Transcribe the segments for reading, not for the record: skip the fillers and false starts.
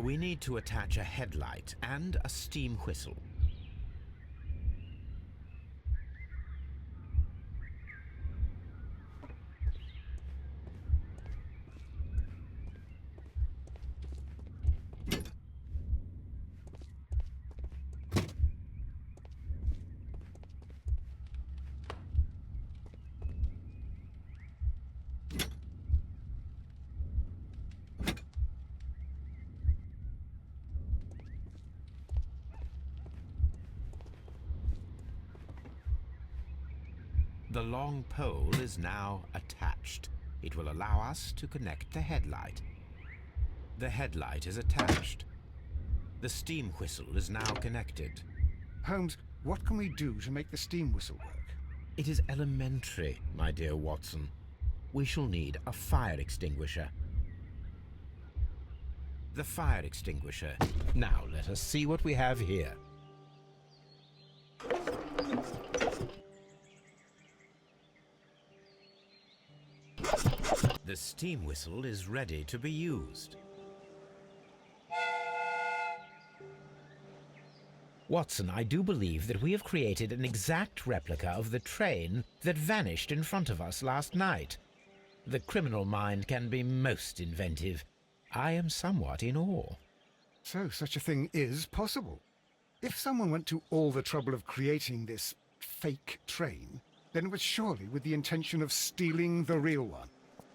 We need to attach a headlight and a steam whistle. The long pole is now attached. It will allow us to connect the headlight. The headlight is attached. The steam whistle is now connected. Holmes, what can we do to make the steam whistle work? It is elementary, my dear Watson. We shall need a fire extinguisher. The fire extinguisher. Now let us see what we have here. The steam whistle is ready to be used. Watson, I do believe that we have created an exact replica of the train that vanished in front of us last night. The criminal mind can be most inventive. I am somewhat in awe. So such a thing is possible. If someone went to all the trouble of creating this fake train, then it was surely with the intention of stealing the real one.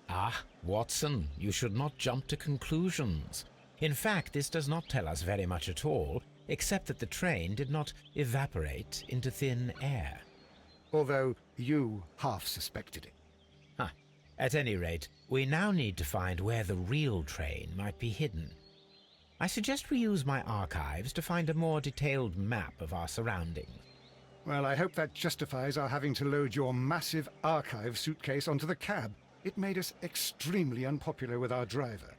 Ah, Watson, you should not jump to conclusions. In fact, this does not tell us very much at all, except that the train did not evaporate into thin air. Although you half suspected it. Huh. At any rate, we now need to find where the real train might be hidden. I suggest we use my archives to find a more detailed map of our surroundings. Well, I hope that justifies our having to load your massive archive suitcase onto the cab. It made us extremely unpopular with our driver.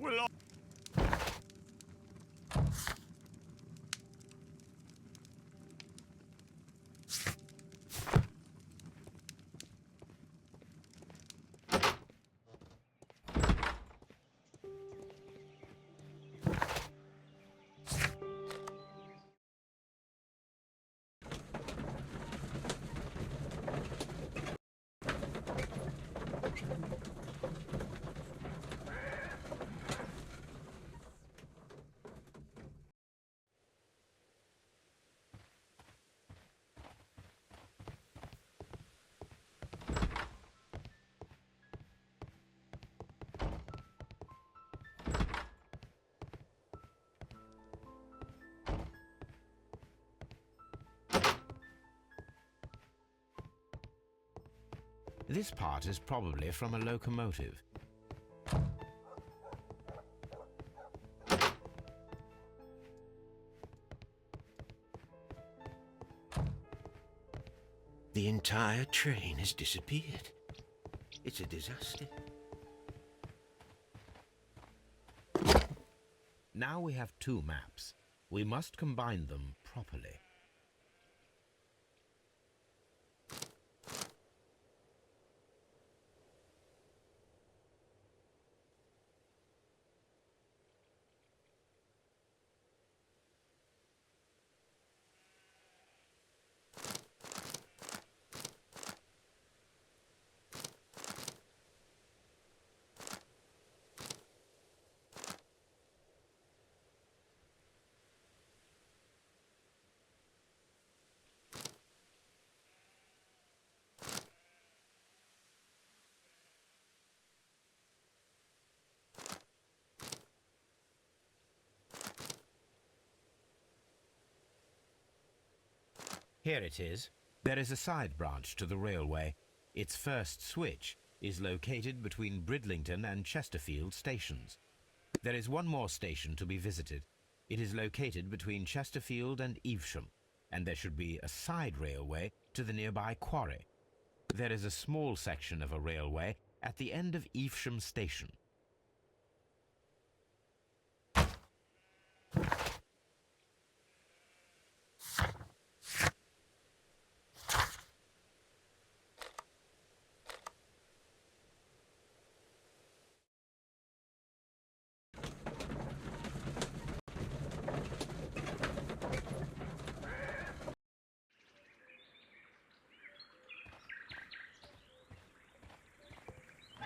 Well, This part is probably from a locomotive. The entire train has disappeared. It's a disaster. Now we have two maps. We must combine them properly. Here it is. There is a side branch to the railway. Its first switch is located between Bridlington and Chesterfield stations. There is one more station to be visited. It is located between Chesterfield and Evesham, and there should be a side railway to the nearby quarry. There is a small section of a railway at the end of Evesham Station.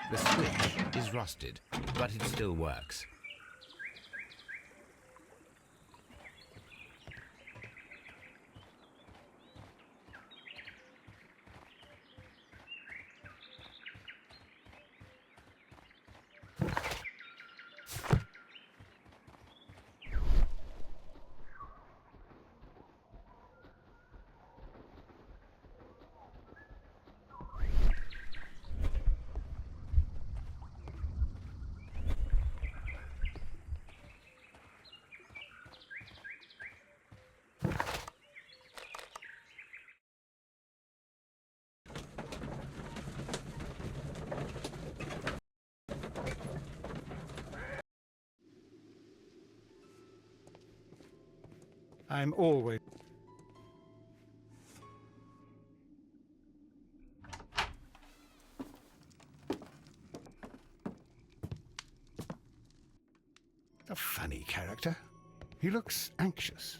The switch is rusted, but it still works. I'm always... A funny character. He looks anxious.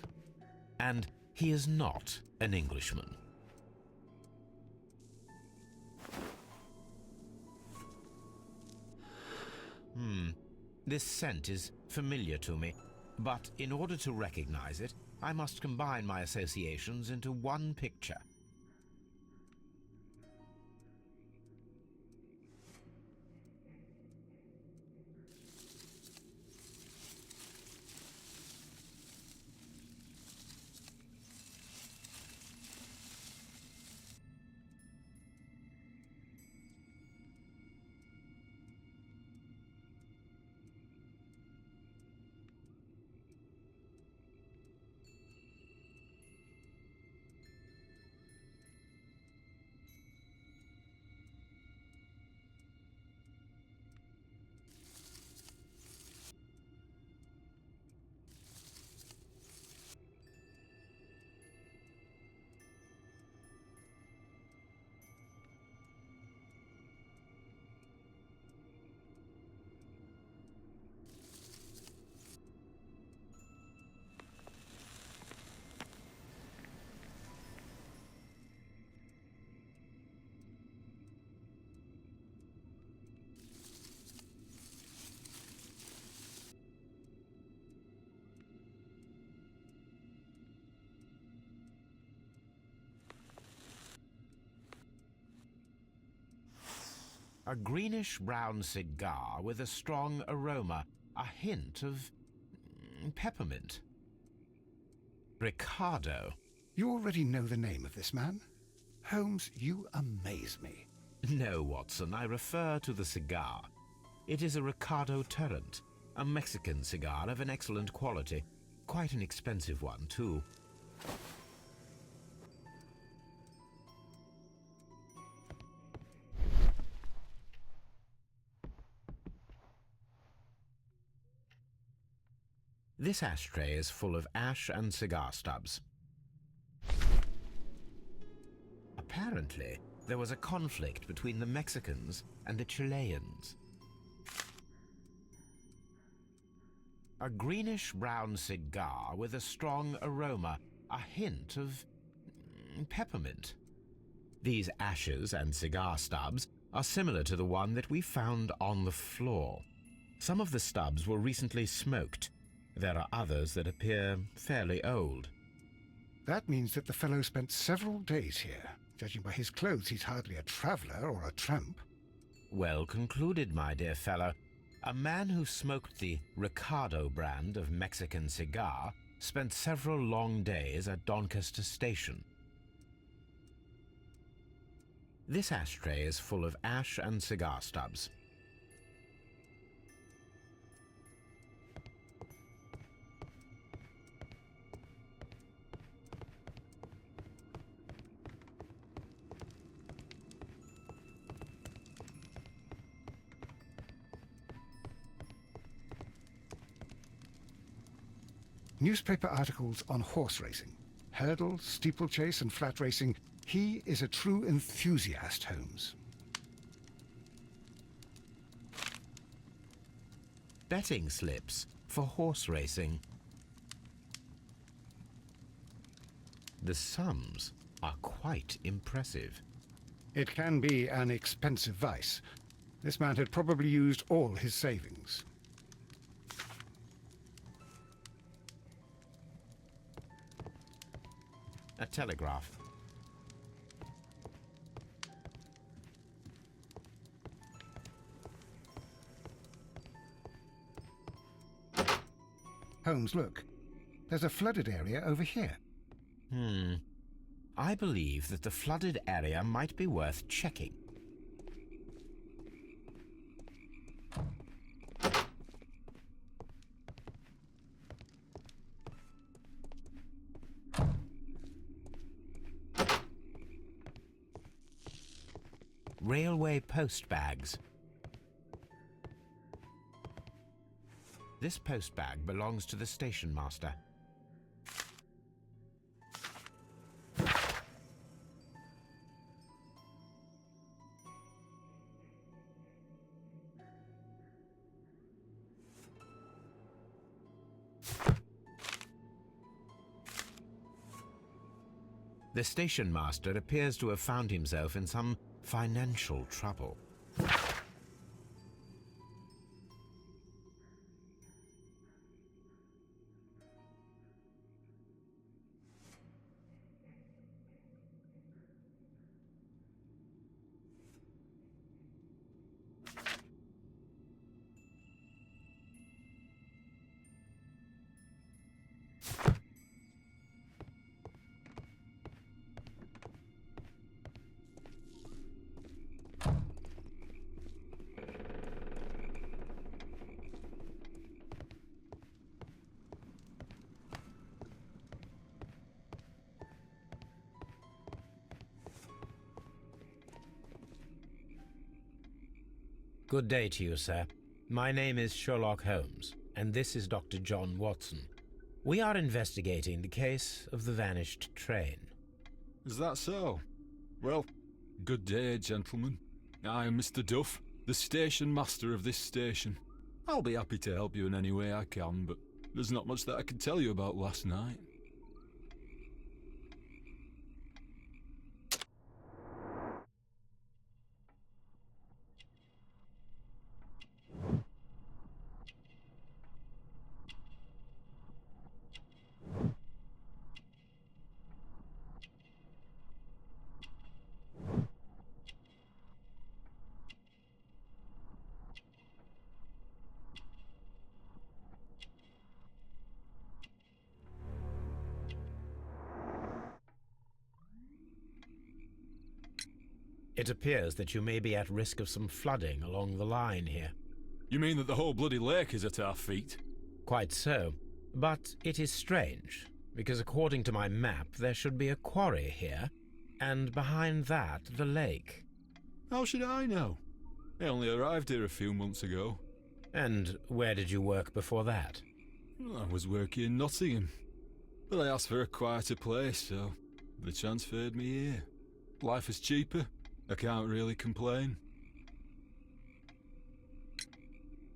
And he is not an Englishman. This scent is familiar to me, but in order to recognize it, I must combine my associations into one picture. A greenish-brown cigar with a strong aroma, a hint of peppermint. Ricardo. You already know the name of this man? Holmes, you amaze me. No, Watson, I refer to the cigar. It is a Ricardo Turrent, a Mexican cigar of an excellent quality. Quite an expensive one, too. This ashtray is full of ash and cigar stubs. Apparently, there was a conflict between the Mexicans and the Chileans. A greenish-brown cigar with a strong aroma, a hint of peppermint. These ashes and cigar stubs are similar to the one that we found on the floor. Some of the stubs were recently smoked. There are others that appear fairly old. That means that the fellow spent several days here. Judging by his clothes, he's hardly a traveler or a tramp. Well concluded, my dear fellow. A man who smoked the Ricardo brand of Mexican cigar spent several long days at Doncaster Station. This ashtray is full of ash and cigar stubs. Newspaper articles on horse racing. Hurdle, steeplechase, and flat racing. He is a true enthusiast, Holmes. Betting slips for horse racing. The sums are quite impressive. It can be an expensive vice. This man had probably used all his savings. A telegraph. Holmes, look. There's a flooded area over here. I believe that the flooded area might be worth checking. Railway post bags. This post bag belongs to the station master. The station master appears to have found himself in some financial trouble. Good day to you, sir. My name is Sherlock Holmes, and this is Dr. John Watson. We are investigating the case of the vanished train. Is that so? Well, good day, gentlemen. I am Mr. Duff, the station master of this station. I'll be happy to help you in any way I can, but there's not much that I can tell you about last night. It appears that you may be at risk of some flooding along the line here. You mean that the whole bloody lake is at our feet? Quite so. But it is strange, because according to my map there should be a quarry here, and behind that the lake. How should I know? I only arrived here a few months ago. And where did you work before that? I was working in Nottingham, but I asked for a quieter place, so they transferred me here. Life is cheaper. I can't really complain.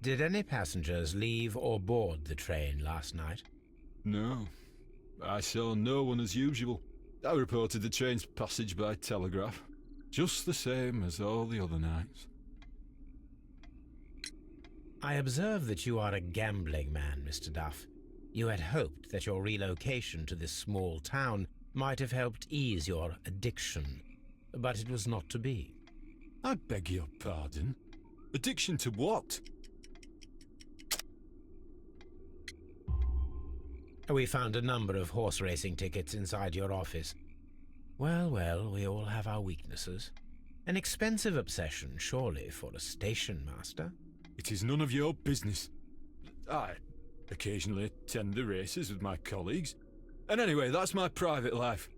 Did any passengers leave or board the train last night? No. I saw no one as usual. I reported the train's passage by telegraph, just the same as all the other nights. I observe that you are a gambling man, Mr. Duff. You had hoped that your relocation to this small town might have helped ease your addiction, but it was not to be. I beg your pardon? Addiction to what? We found a number of horse racing tickets inside your office. Well, we all have our weaknesses. An expensive obsession, surely, for a station master. It is none of your business. I occasionally attend the races with my colleagues. And anyway, that's my private life.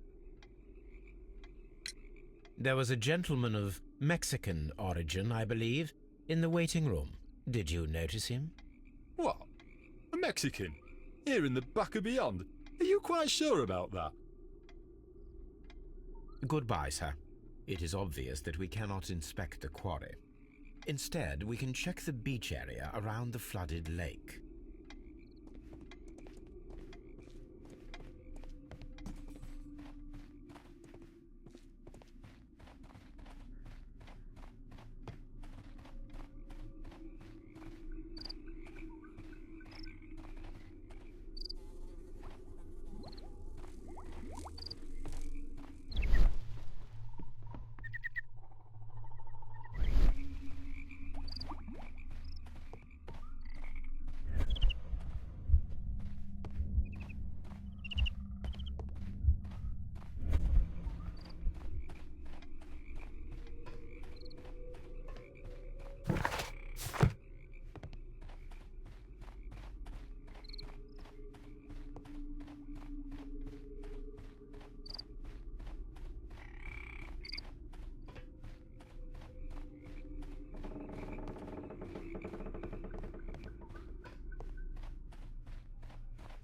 There was a gentleman of Mexican origin, I believe, in the waiting room. Did you notice him? What? A Mexican? Here in the back of beyond? Are you quite sure about that? Goodbye, sir. It is obvious that we cannot inspect the quarry. Instead, we can check the beach area around the flooded lake.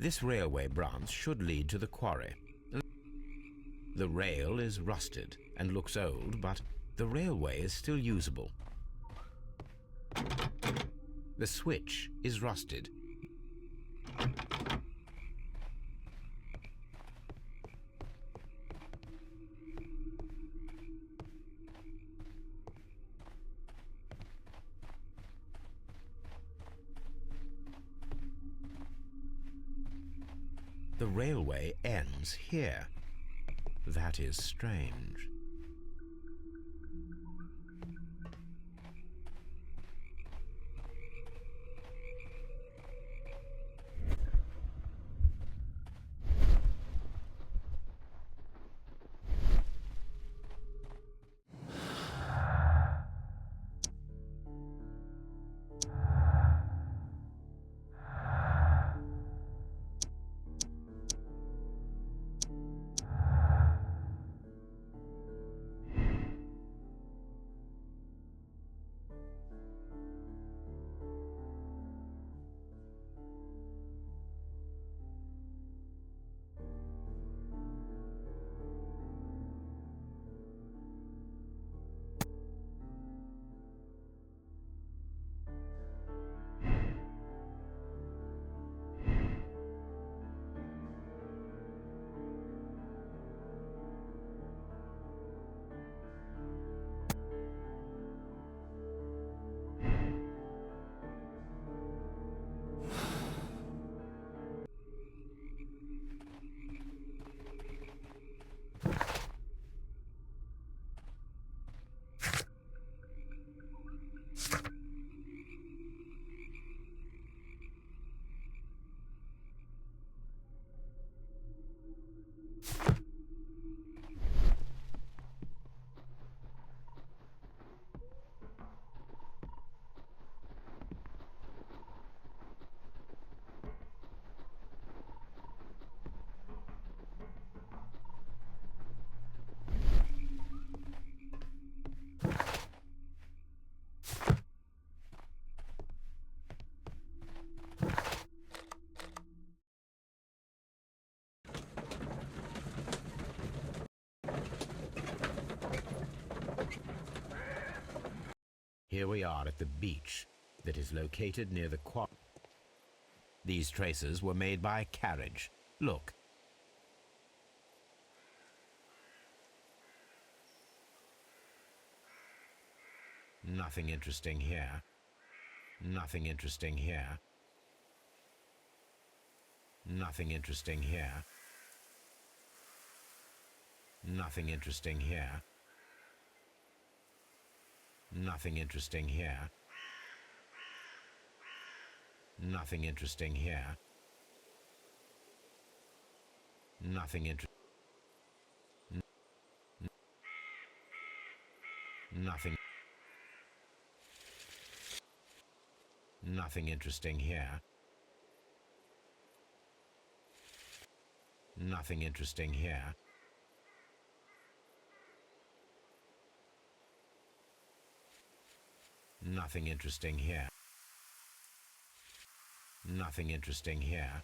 This railway branch should lead to the quarry. The rail is rusted and looks old, but the railway is still usable. The switch is rusted. The railway ends here. That is strange. Here we are at the beach that is located near the quarry. These traces were made by a carriage. Look. Nothing interesting here. Nothing interesting here. Nothing interesting here. Nothing interesting here. Nothing interesting here. Nothing interesting here. Nothing Nothing. Nothing interesting here. Nothing interesting here. Nothing interesting here. Nothing interesting here.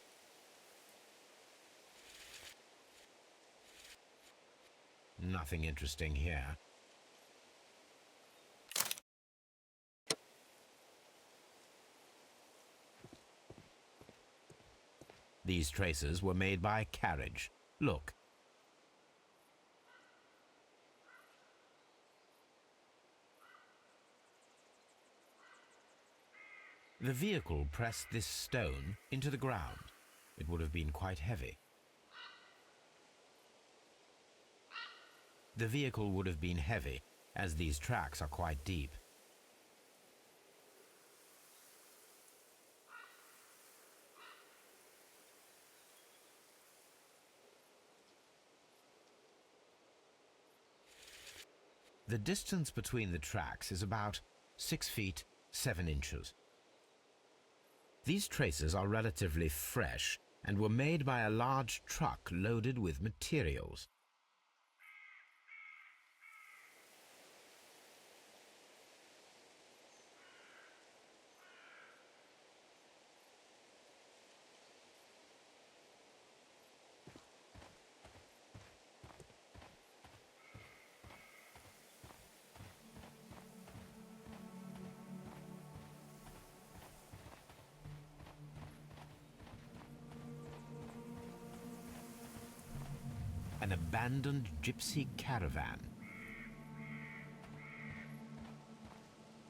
Nothing interesting here. These traces were made by a carriage. Look. The vehicle pressed this stone into the ground. It would have been quite heavy. The vehicle would have been heavy, as these tracks are quite deep. The distance between the tracks is about 6 feet 7 inches. These traces are relatively fresh and were made by a large truck loaded with materials. An abandoned gypsy caravan.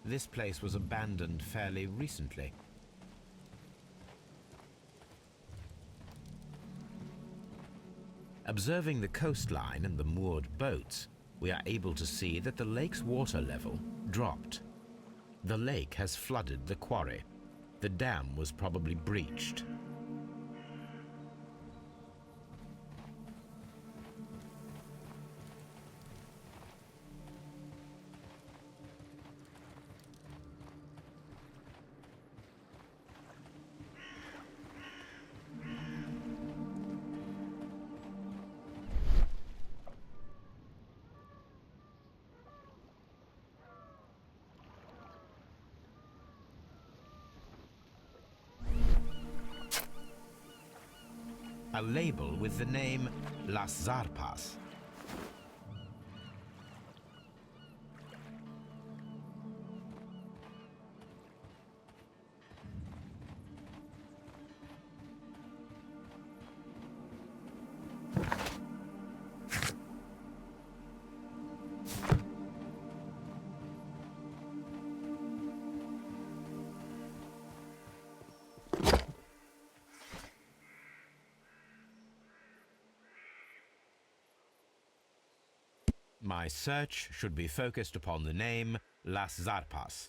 This place was abandoned fairly recently. Observing the coastline and the moored boats, we are able to see that the lake's water level dropped. The lake has flooded the quarry. The dam was probably breached. A label with the name Las Zarpas. My search should be focused upon the name Las Zarpas.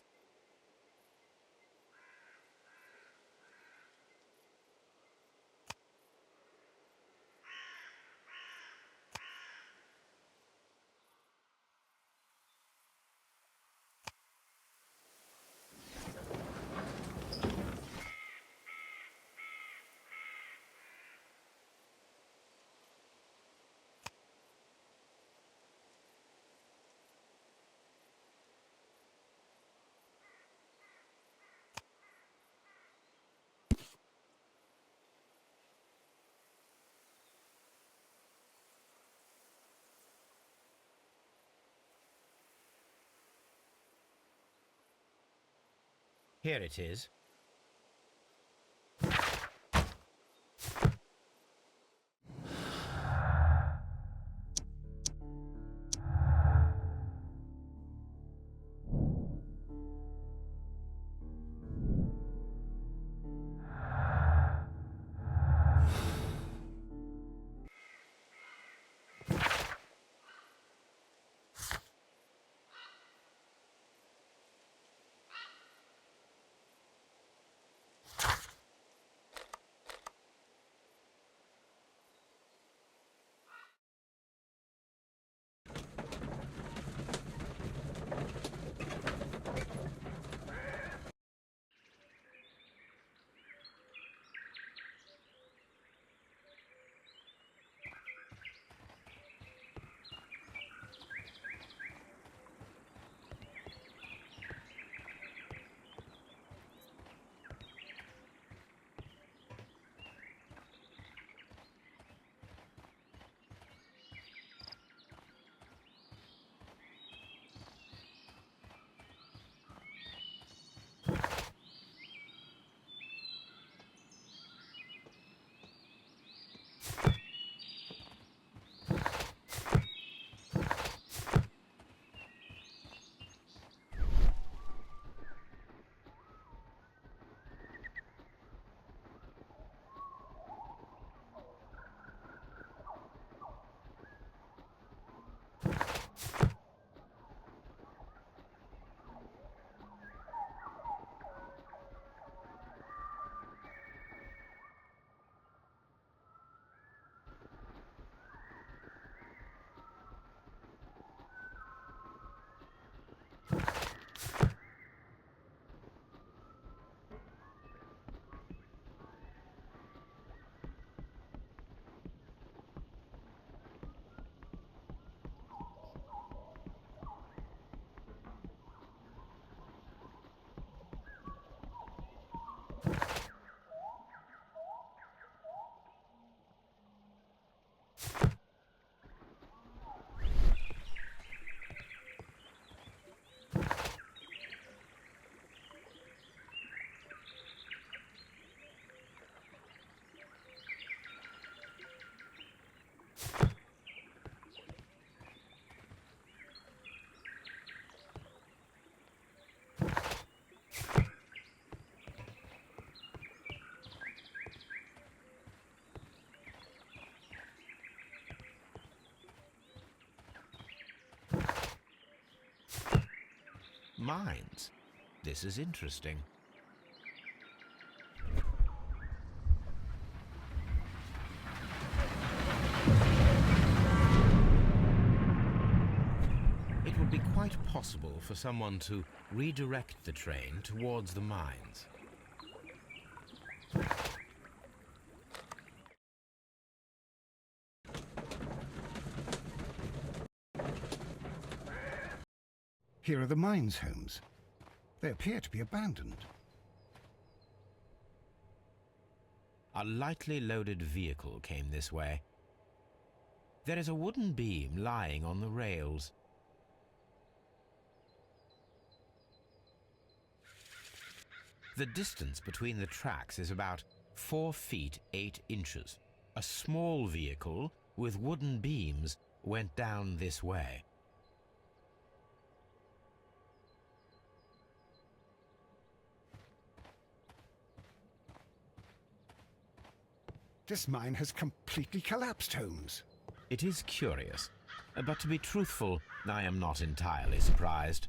Here it is. Mines? This is interesting. It would be quite possible for someone to redirect the train towards the mines. Here are the mines, Holmes. They appear to be abandoned. A lightly loaded vehicle came this way. There is a wooden beam lying on the rails. The distance between the tracks is about 4 feet 8 inches. A small vehicle with wooden beams went down this way. This mine has completely collapsed, Holmes. It is curious, but to be truthful, I am not entirely surprised.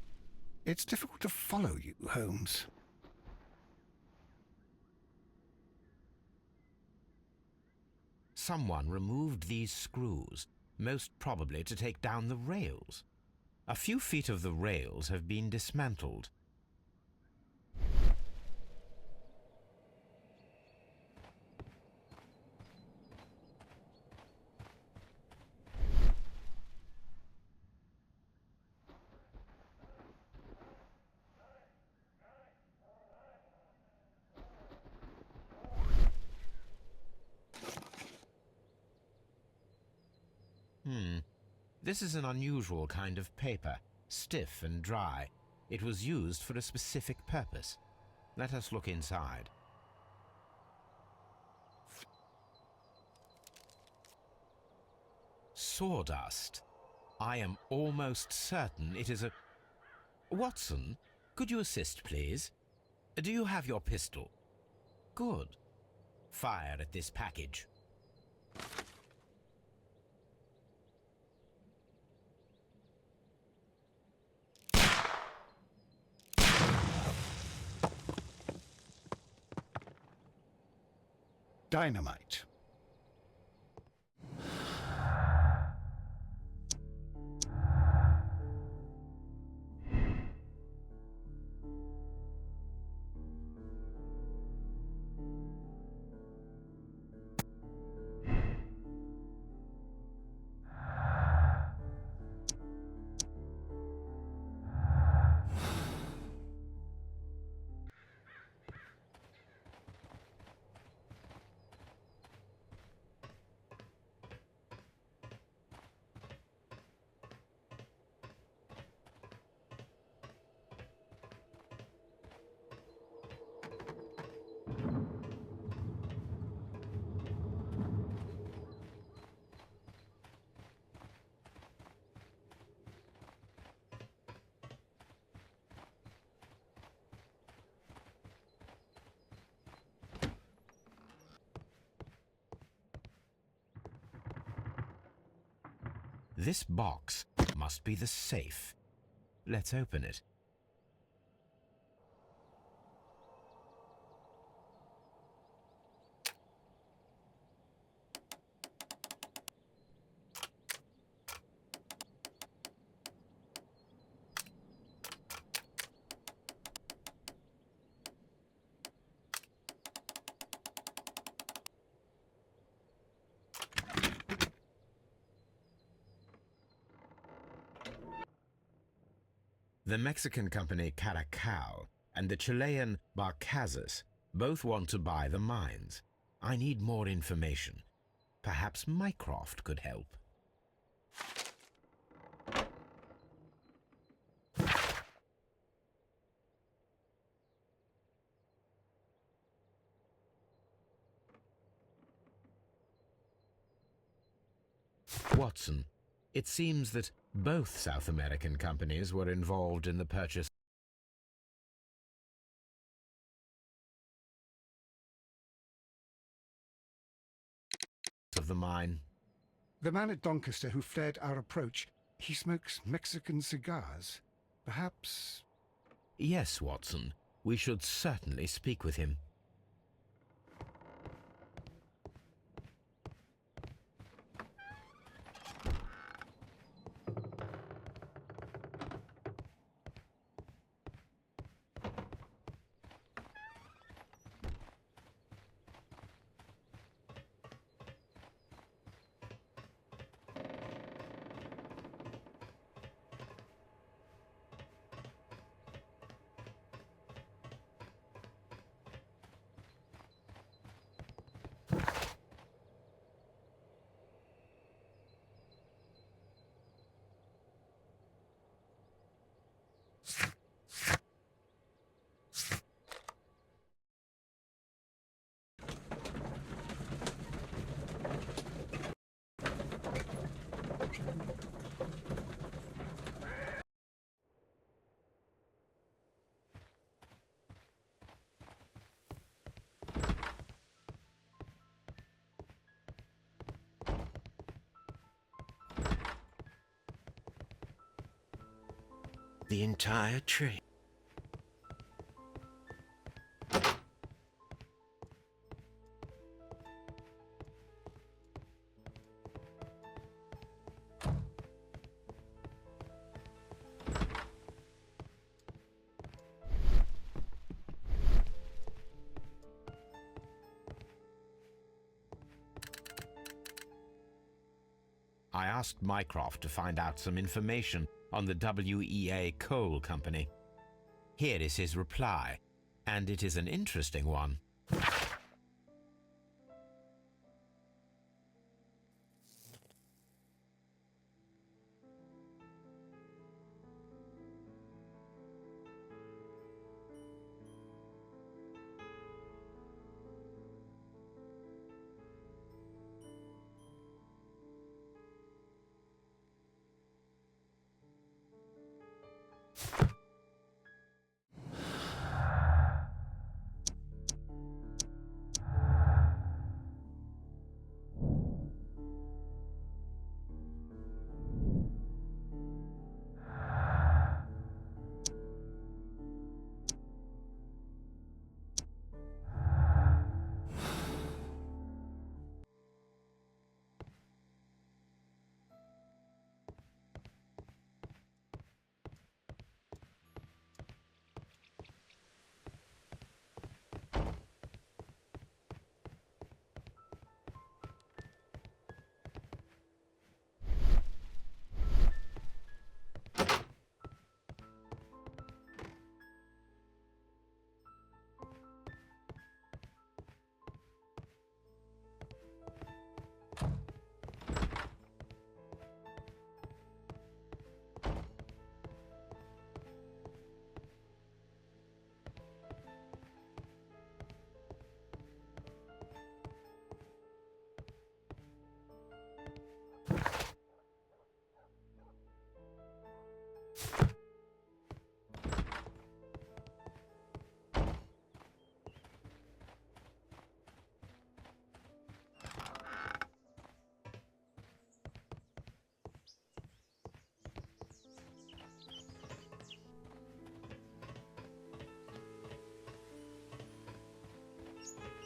It's difficult to follow you, Holmes. Someone removed these screws, most probably to take down the rails. A few feet of the rails have been dismantled. This is an unusual kind of paper, stiff and dry. It was used for a specific purpose. Let us look inside. Sawdust. I am almost certain it is a... Watson, could you assist, please? Do you have your pistol? Good. Fire at this package. Dynamite. This box must be the safe. Let's open it. The Mexican company Caracal and the Chilean Barcazas both want to buy the mines. I need more information. Perhaps Mycroft could help. Watson, it seems that both South American companies were involved in the purchase of the mine. The man at Doncaster who fled our approach, he smokes Mexican cigars. Perhaps... Yes, Watson. We should certainly speak with him. The entire train. I asked Mycroft to find out some information on the WEA Coal Company. Here is his reply, and it is an interesting one.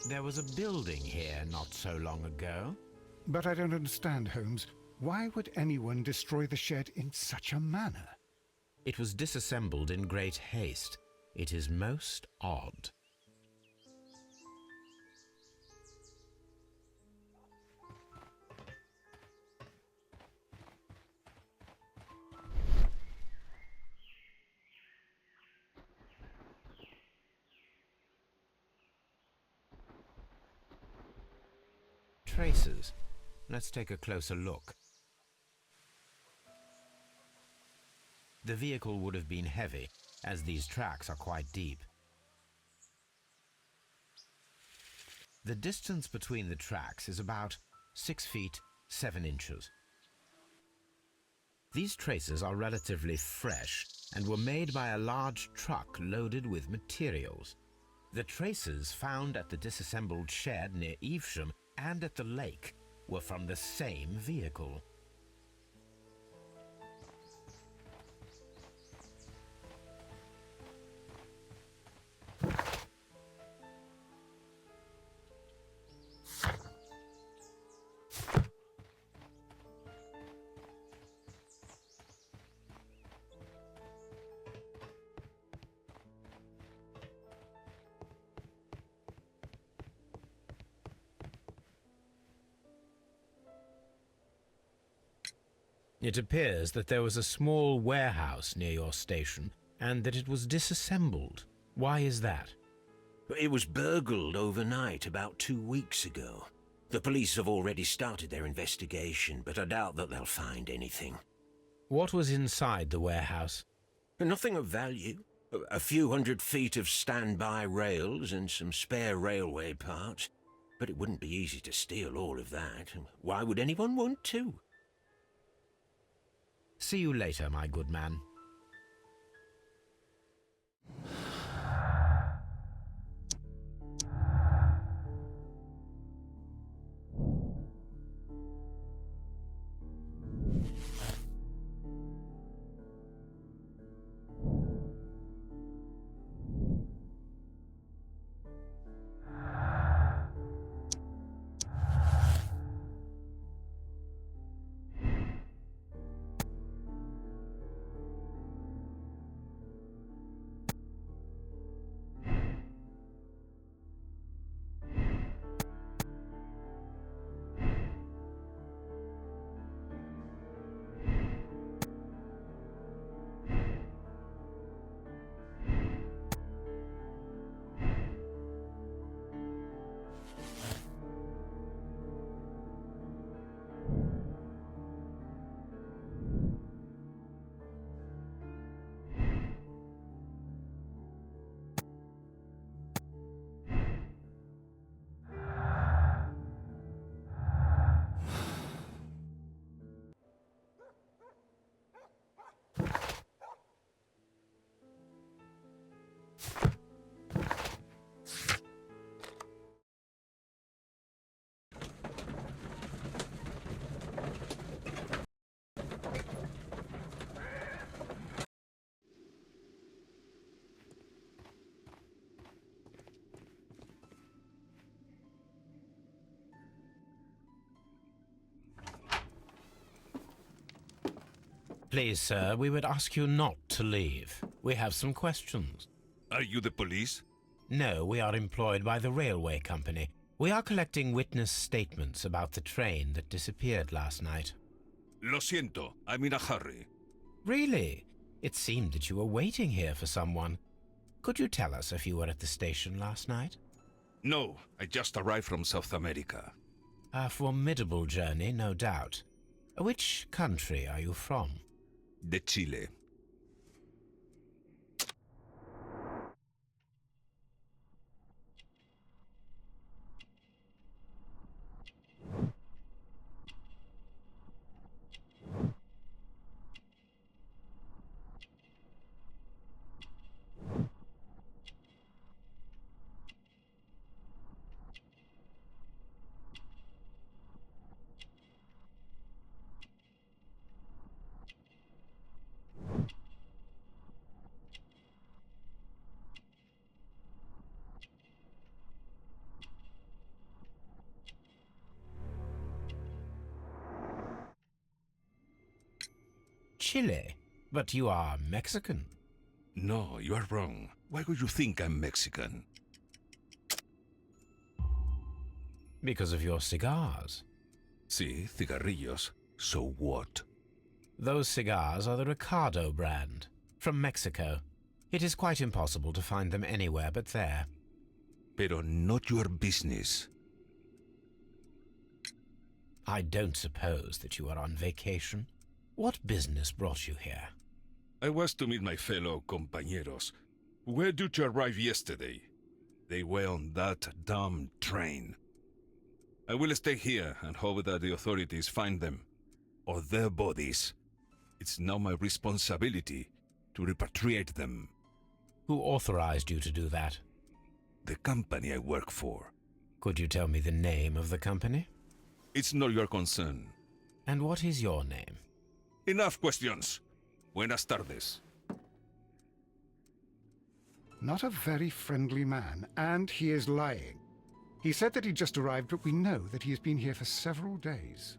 There was a building here not so long ago. But I don't understand, Holmes. Why would anyone destroy the shed in such a manner? It was disassembled in great haste. It is most odd. Traces. Let's take a closer look. The vehicle would have been heavy, as these tracks are quite deep. The distance between the tracks is about 6 feet 7 inches. These traces are relatively fresh and were made by a large truck loaded with materials. The traces found at the disassembled shed near Evesham and at the lake were from the same vehicle. It appears that there was a small warehouse near your station and that it was disassembled. Why is that? It was burgled overnight about 2 weeks ago. The police have already started their investigation, but I doubt that they'll find anything. What was inside the warehouse? Nothing of value. A few 100 feet of standby rails and some spare railway parts. But it wouldn't be easy to steal all of that. Why would anyone want to? See you later, my good man. Please, sir, we would ask you not to leave. We have some questions. Are you the police? No, we are employed by the railway company. We are collecting witness statements about the train that disappeared last night. Lo siento, I'm in a hurry. Really? It seemed that you were waiting here for someone. Could you tell us if you were at the station last night? No, I just arrived from South America. A formidable journey, no doubt. Which country are you from? De Chile. Chile? But you are Mexican. No, you are wrong. Why would you think I'm Mexican? Because of your cigars. Sí, cigarrillos. So what? Those cigars are the Ricardo brand, from Mexico. It is quite impossible to find them anywhere but there. Pero not your business. I don't suppose that you are on vacation. What business brought you here? I was to meet my fellow compañeros, who were due to arrive yesterday. They were on that damn train. I will stay here and hope that the authorities find them, or their bodies. It's now my responsibility to repatriate them. Who authorized you to do that? The company I work for. Could you tell me the name of the company? It's not your concern. And what is your name? Enough questions. Buenas tardes. Not a very friendly man, and he is lying. He said that he just arrived, but we know that he has been here for several days.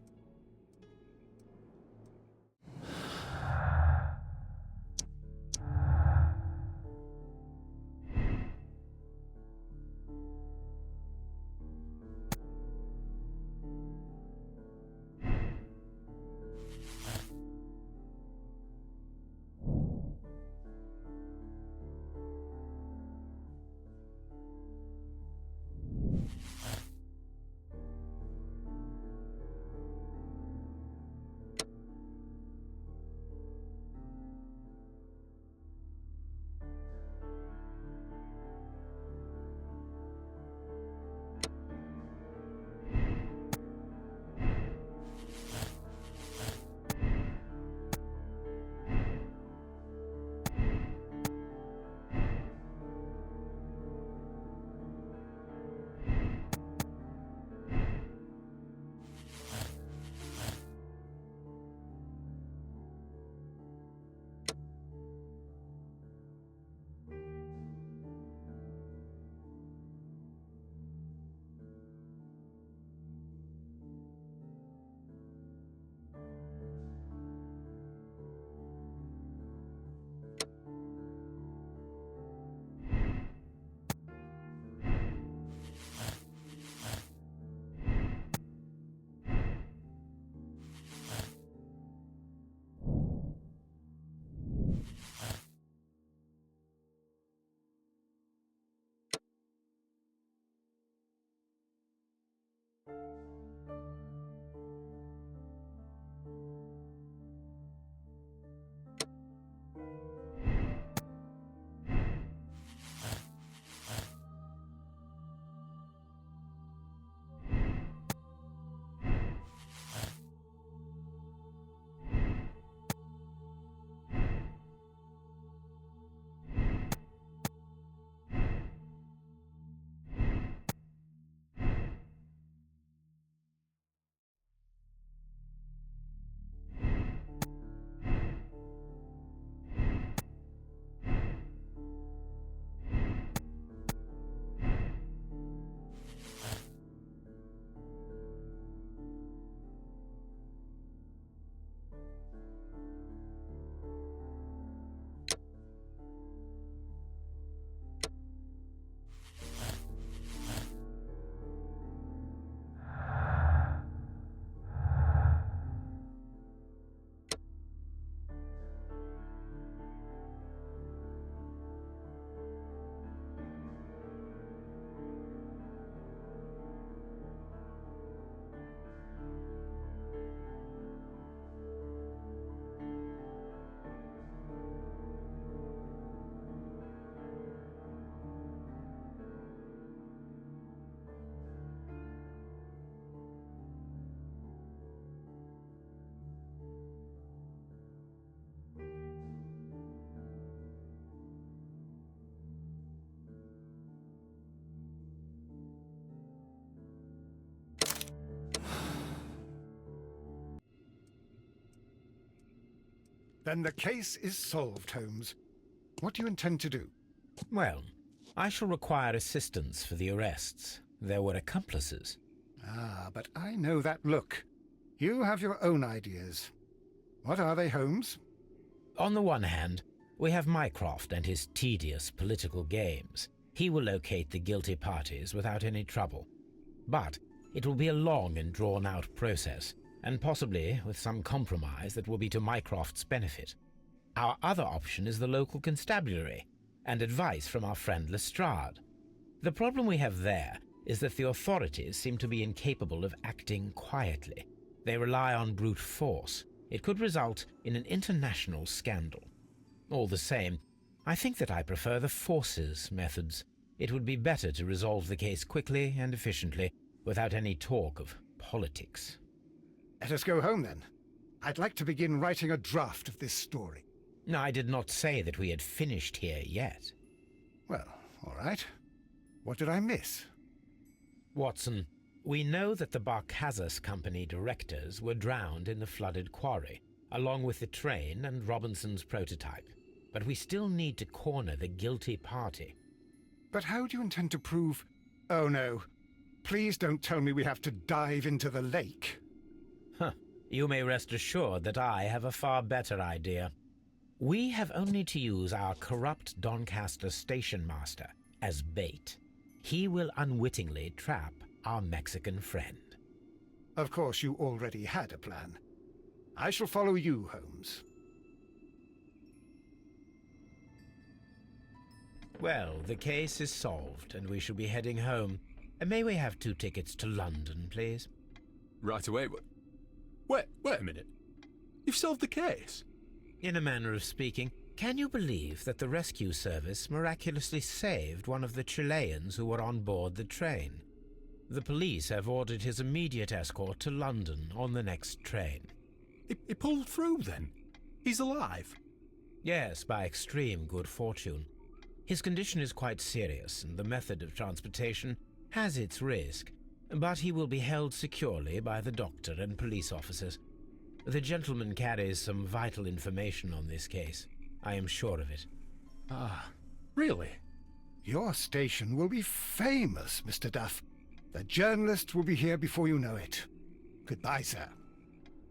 Then the case is solved, Holmes. What do you intend to do? Well, I shall require assistance for the arrests. There were accomplices. Ah, but I know that look. You have your own ideas. What are they, Holmes? On the one hand, we have Mycroft and his tedious political games. He will locate the guilty parties without any trouble. But it will be a long and drawn-out process, and possibly with some compromise that will be to Mycroft's benefit. Our other option is the local constabulary, and advice from our friend Lestrade. The problem we have there is that the authorities seem to be incapable of acting quietly. They rely on brute force. It could result in an international scandal. All the same, I think that I prefer the forces methods. It would be better to resolve the case quickly and efficiently, without any talk of politics. Let us go home, then. I'd like to begin writing a draft of this story. I did not say that we had finished here yet. Well, all right. What did I miss? Watson, we know that the Barkazas Company directors were drowned in the flooded quarry, along with the train and Robinson's prototype. But we still need to corner the guilty party. But how do you intend to prove... Oh, no. Please don't tell me we have to dive into the lake. You may rest assured that I have a far better idea. We have only to use our corrupt Doncaster station master as bait. He will unwittingly trap our Mexican friend. Of course, you already had a plan. I shall follow you, Holmes. Well, the case is solved, and we shall be heading home. May we have 2 tickets to London, please? Right away, but... Wait a minute. You've solved the case? In a manner of speaking, can you believe that the rescue service miraculously saved one of the Chileans who were on board the train? The police have ordered his immediate escort to London on the next train. He pulled through, then? He's alive? Yes, by extreme good fortune. His condition is quite serious, and the method of transportation has its risk, but he will be held securely by the doctor and police officers. The gentleman carries some vital information on this case. I am sure of it. Ah, really? Your station will be famous, Mr. Duff. The journalists will be here before you know it. Goodbye, sir.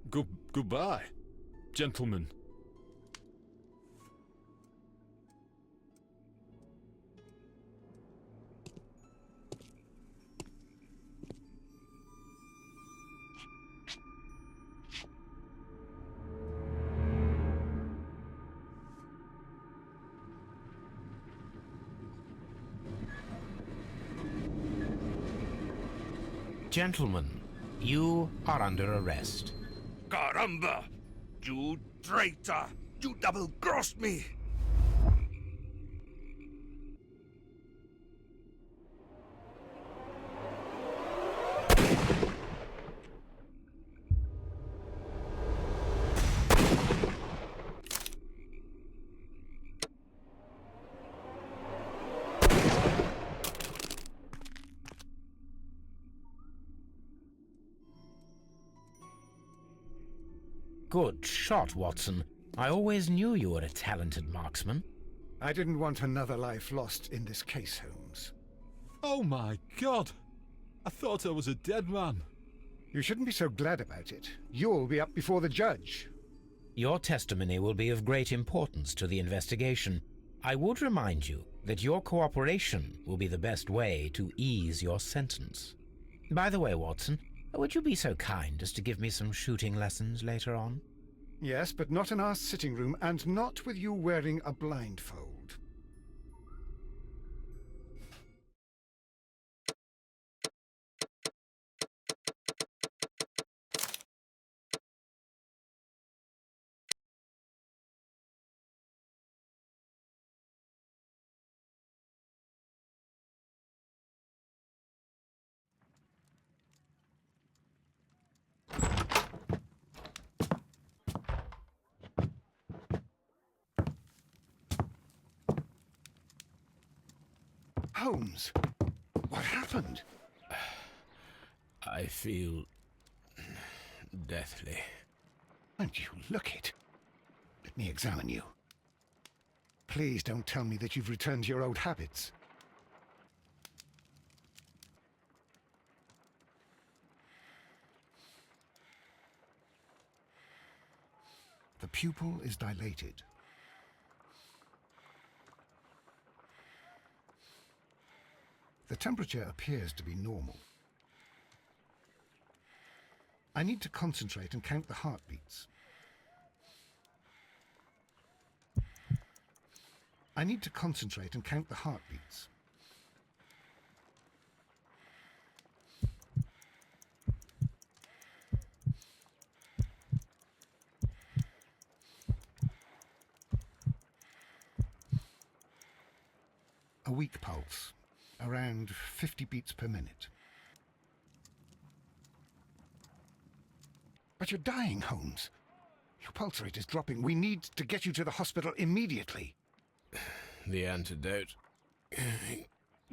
Goodbye, gentlemen. Gentlemen, you are under arrest. Caramba! You traitor! You double-crossed me! Good shot, Watson. I always knew you were a talented marksman. I didn't want another life lost in this case, Holmes. Oh my God! I thought I was a dead man. You shouldn't be so glad about it. You'll be up before the judge. Your testimony will be of great importance to the investigation. I would remind you that your cooperation will be the best way to ease your sentence. By the way, Watson, would you be so kind as to give me some shooting lessons later on? Yes, but not in our sitting room, and not with you wearing a blindfold. Holmes, what happened? I feel deathly. And you look it. Let me examine you. Please don't tell me that you've returned to your old habits. The pupil is dilated. The temperature appears to be normal. I need to concentrate and count the heartbeats. I need to concentrate and count the heartbeats. A weak pulse, around 50 beats per minute. But you're dying, Holmes. Your pulse rate is dropping. We need to get you to the hospital immediately. The antidote.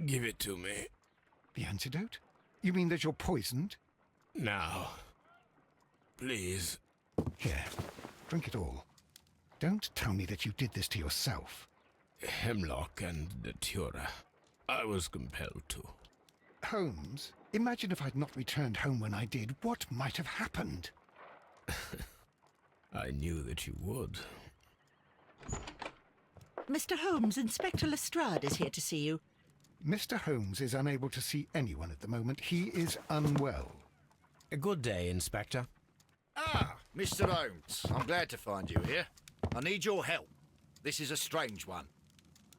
Give it to me. The antidote? You mean that you're poisoned? Now. Please. Here, drink it all. Don't tell me that you did this to yourself. Hemlock and datura. I was compelled to. Holmes, imagine if I'd not returned home when I did. What might have happened? I knew that you would. Mr. Holmes, Inspector Lestrade is here to see you. Mr. Holmes is unable to see anyone at the moment. He is unwell. A good day, Inspector. Ah, Mr. Holmes, I'm glad to find you here. I need your help. This is a strange one.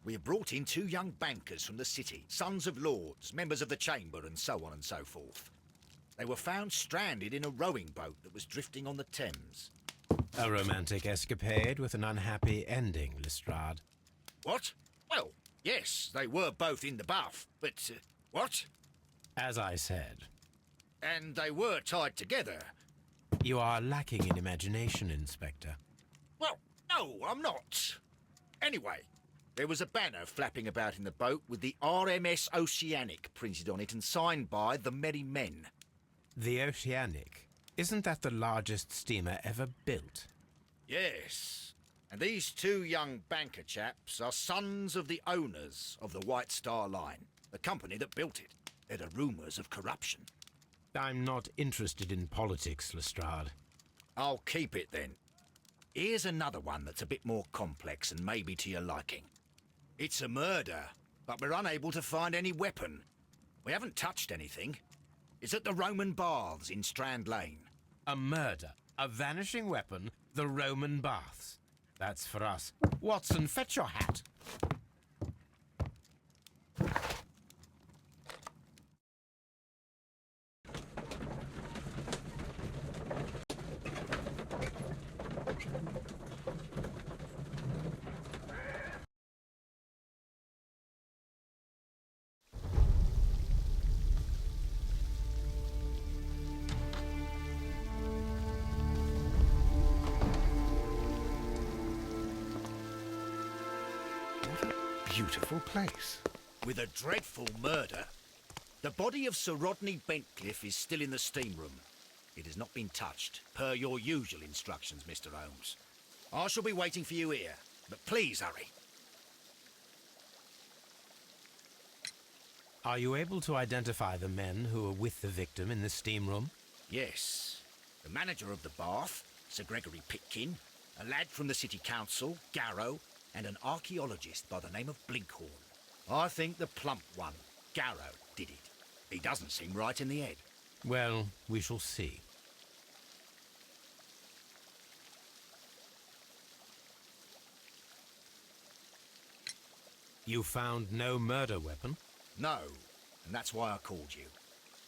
We have brought in 2 young bankers from the city, sons of lords, members of the chamber, and so on and so forth. They were found stranded in a rowing boat that was drifting on the Thames. A romantic escapade with an unhappy ending, Lestrade. What? Well, yes, they were both in the bath, but, what? As I said, And they were tied together. you are lacking in imagination, Inspector. Well, no, I'm not. Anyway, there was a banner flapping about in the boat with the RMS Oceanic printed on it and signed by the Merry Men. The Oceanic. Isn't that the largest steamer ever built? Yes. And these 2 young banker chaps are sons of the owners of the White Star Line, the company that built it. There are rumours of corruption. I'm not interested in politics, Lestrade. I'll keep it then. Here's another one that's a bit more complex and maybe to your liking. It's a murder, but we're unable to find any weapon. We haven't touched anything. It's at the Roman Baths in Strand Lane. A murder, a vanishing weapon, the Roman baths. That's for us. Watson, fetch your hat. Beautiful place. With a dreadful murder. The body of Sir Rodney Bentcliffe is still in the steam room. It has not been touched, per your usual instructions, Mr. Holmes. I shall be waiting for you here, but please hurry. Are you able to identify the men who were with the victim in the steam room? Yes. The manager of the bath, Sir Gregory Pitkin, a lad from the City Council, Garrow, and an archaeologist by the name of Blinkhorn. I think the plump one, Garrow, did it. He doesn't seem right in the head. Well, we shall see. You found no murder weapon? No, and that's why I called you.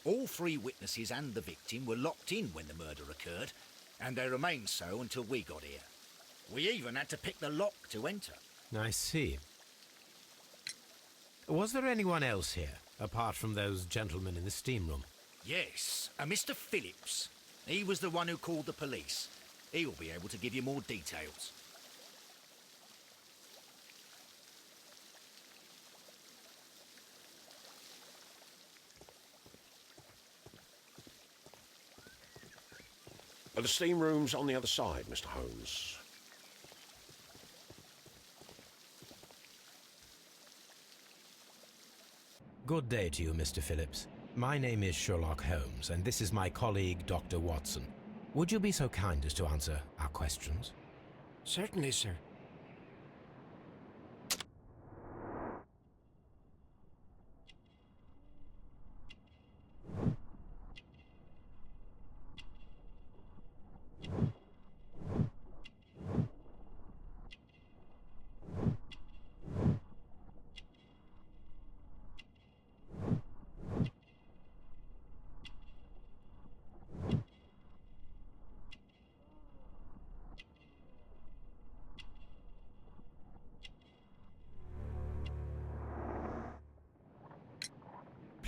All 3 witnesses and the victim were locked in when the murder occurred, and they remained so until we got here. We even had to pick the lock to enter. I see. Was there anyone else here, apart from those gentlemen in the steam room? Yes, a Mr. Phillips. He was the one who called the police. He'll be able to give you more details. The steam room's on the other side, Mr. Holmes. Good day to you, Mr. Phillips. My name is Sherlock Holmes, and this is my colleague, Dr. Watson. Would you be so kind as to answer our questions? Certainly, sir.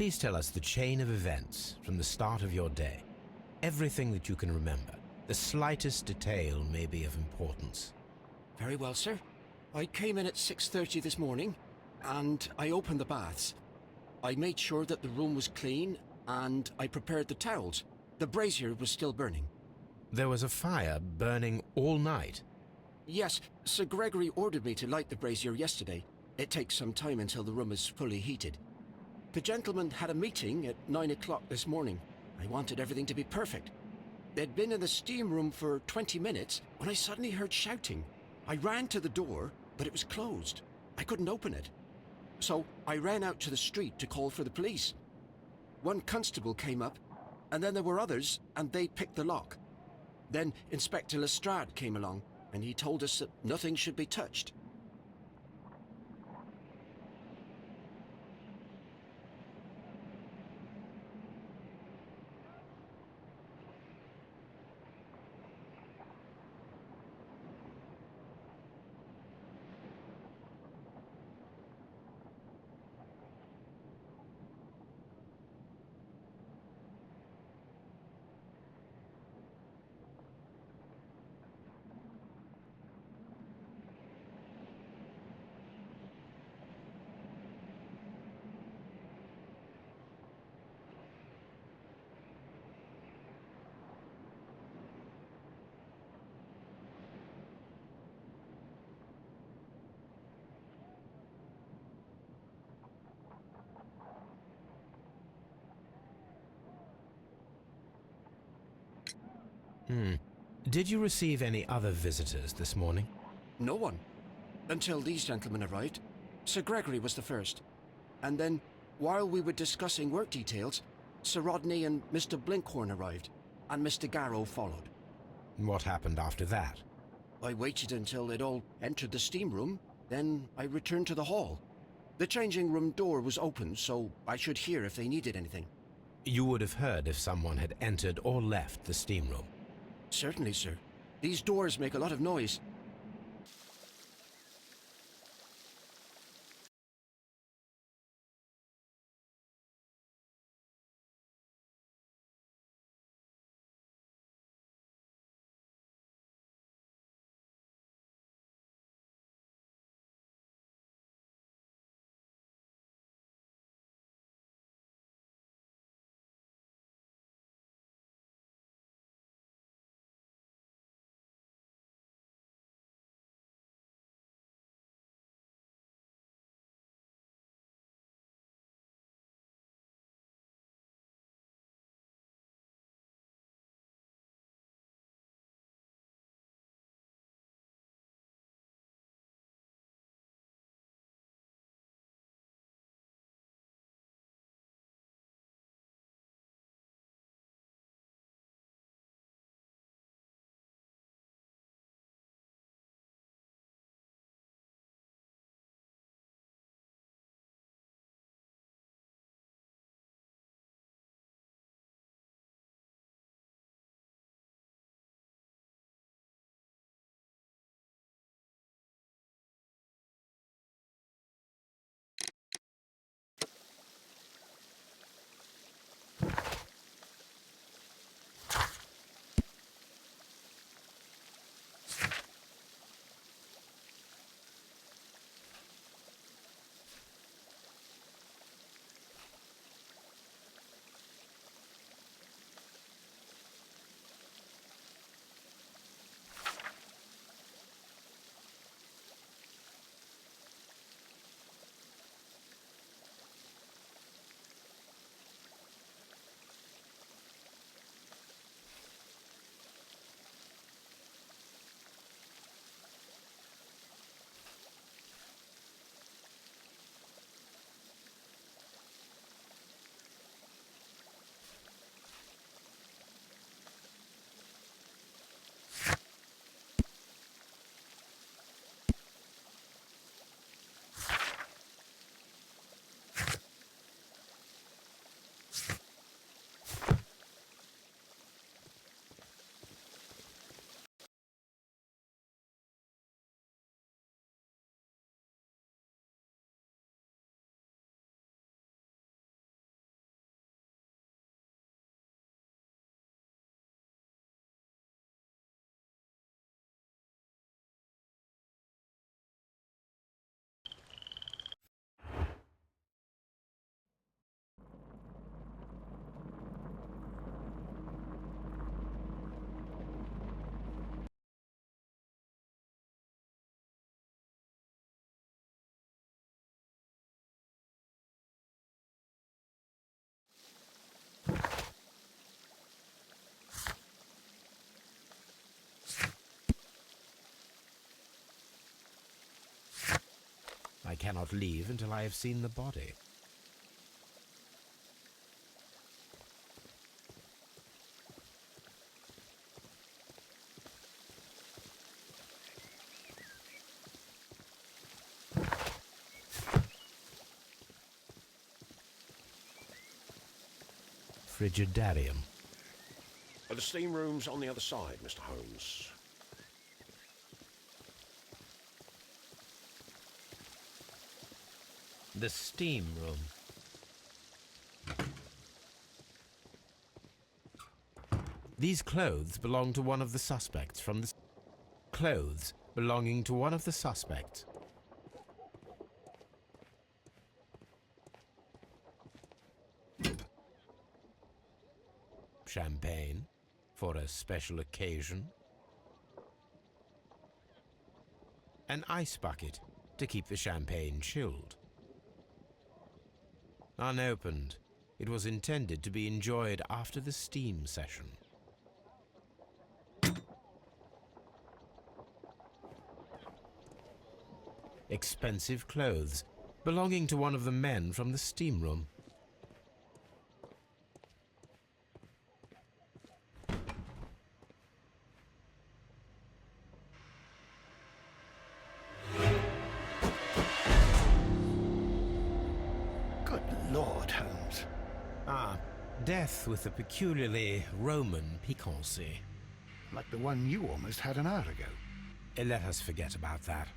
Please tell us the chain of events from the start of your day. Everything that you can remember. The slightest detail may be of importance. Very well, sir. I came in at 6:30 this morning, and I opened the baths. I made sure that the room was clean, and I prepared the towels. The brazier was still burning. There was a fire burning all night. Yes, Sir Gregory ordered me to light the brazier yesterday. It takes some time until the room is fully heated. The gentlemen had a meeting at 9 o'clock this morning. I wanted everything to be perfect. They'd been in the steam room for 20 minutes when I suddenly heard shouting. I ran to the door, but it was closed. I couldn't open it. So I ran out to the street to call for the police. One constable came up, and then there were others, and they picked the lock. Then Inspector Lestrade came along, and he told us that nothing should be touched. Did you receive any other visitors this morning? No one. Until these gentlemen arrived. Sir Gregory was the first. And then, while we were discussing work details, Sir Rodney and Mr. Blinkhorn arrived, and Mr. Garrow followed. What happened after that? I waited until they'd all entered the steam room, then I returned to the hall. The changing room door was open, so I should hear if they needed anything. You would have heard if someone had entered or left the steam room. Certainly, sir. These doors make a lot of noise. cannot leave until I have seen the body. Frigidarium. The steam room's on the other side, Mr. Holmes. The steam room. These clothes belong to one of the suspects from the... Clothes belonging to one of the suspects. Champagne for a special occasion. An ice bucket to keep the champagne chilled. Unopened, it was intended to be enjoyed after the steam session. Expensive clothes belonging to one of the men from the steam room. Good Lord, Holmes. Ah, death with a peculiarly Roman piquancy. Like the one you almost had an hour ago. Let us forget about that.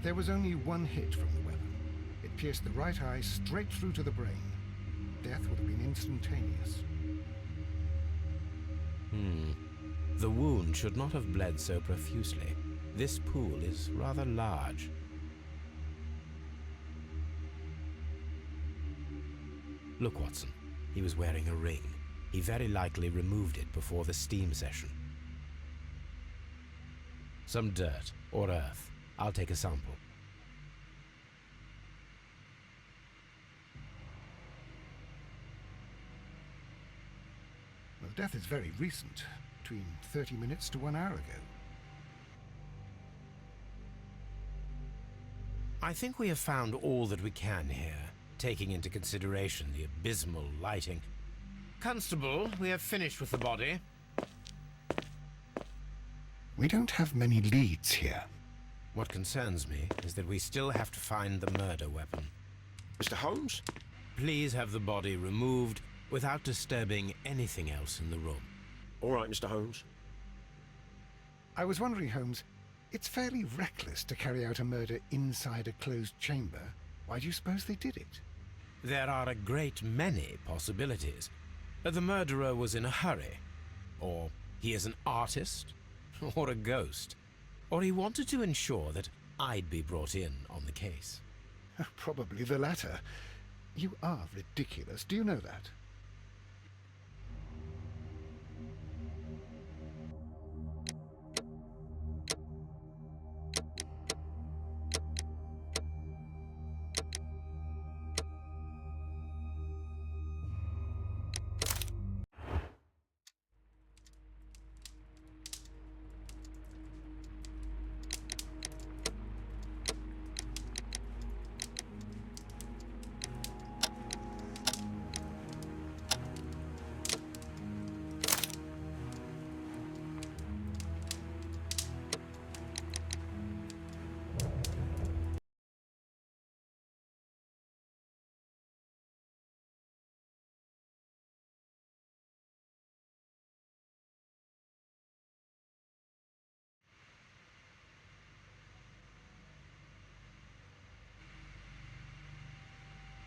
There was only one hit from the weapon. It pierced the right eye straight through to the brain. Death would have been instantaneous. The wound should not have bled so profusely. This pool is rather large. Look, Watson. He was wearing a ring. He very likely removed it before the steam session. Some dirt or earth. I'll take a sample. Well, death is very recent, between 30 minutes to 1 hour ago. I think we have found all that we can here, taking into consideration the abysmal lighting. Constable, we have finished with the body. We don't have many leads here. What concerns me is that we still have to find the murder weapon. Mr. Holmes? Please have the body removed without disturbing anything else in the room. All right, Mr. Holmes. I was wondering, Holmes, it's fairly reckless to carry out a murder inside a closed chamber. Why do you suppose they did it? There are a great many possibilities. The murderer was in a hurry. Or he is an artist. Or a ghost. Or he wanted to ensure that I'd be brought in on the case. Probably the latter. You are ridiculous, do you know that?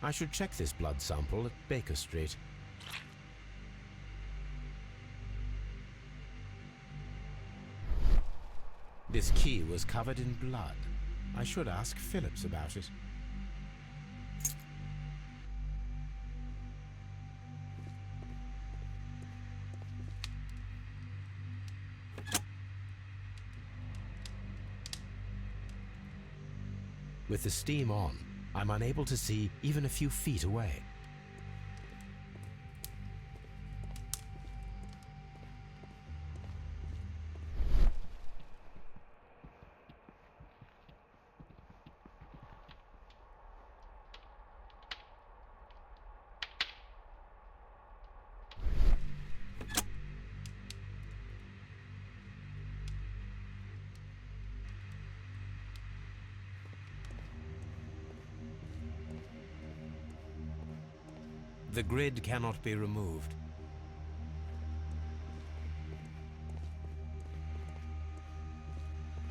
I should check this blood sample at Baker Street. This key was covered in blood. I should ask Phillips about it. With the steam on, I'm unable to see even a few feet away. The grid cannot be removed.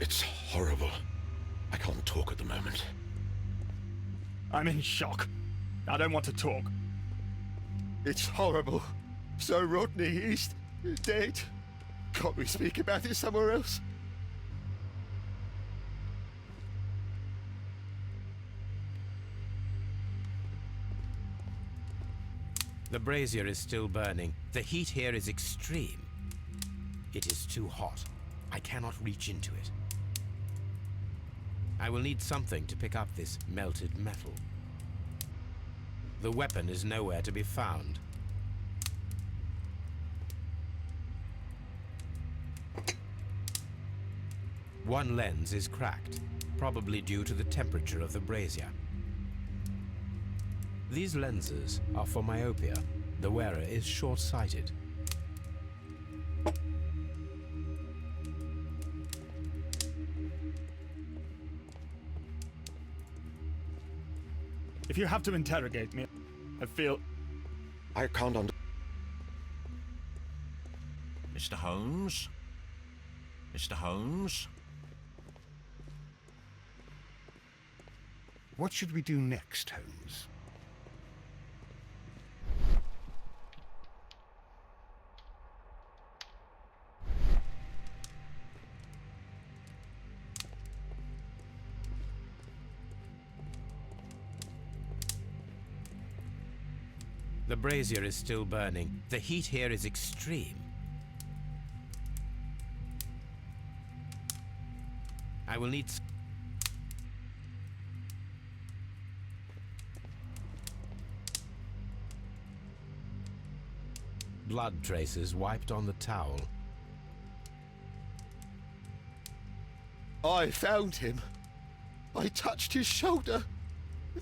It's horrible. I can't talk at the moment. I'm in shock. I don't want to talk. It's horrible. So Rodney, he's dead. Can't we speak about it somewhere else? The brazier is still burning. The heat here is extreme. It is too hot. I cannot reach into it. I will need something to pick up this melted metal. The weapon is nowhere to be found. One lens is cracked, probably due to the temperature of the brazier. These lenses are for myopia. The wearer is short-sighted. If you have to interrogate me, I feel... I can't Mr. Holmes? Mr. Holmes? What should we do next, Holmes? The brazier is still burning. The heat here is extreme. I will need... blood traces wiped on the towel. I found him. I touched his shoulder,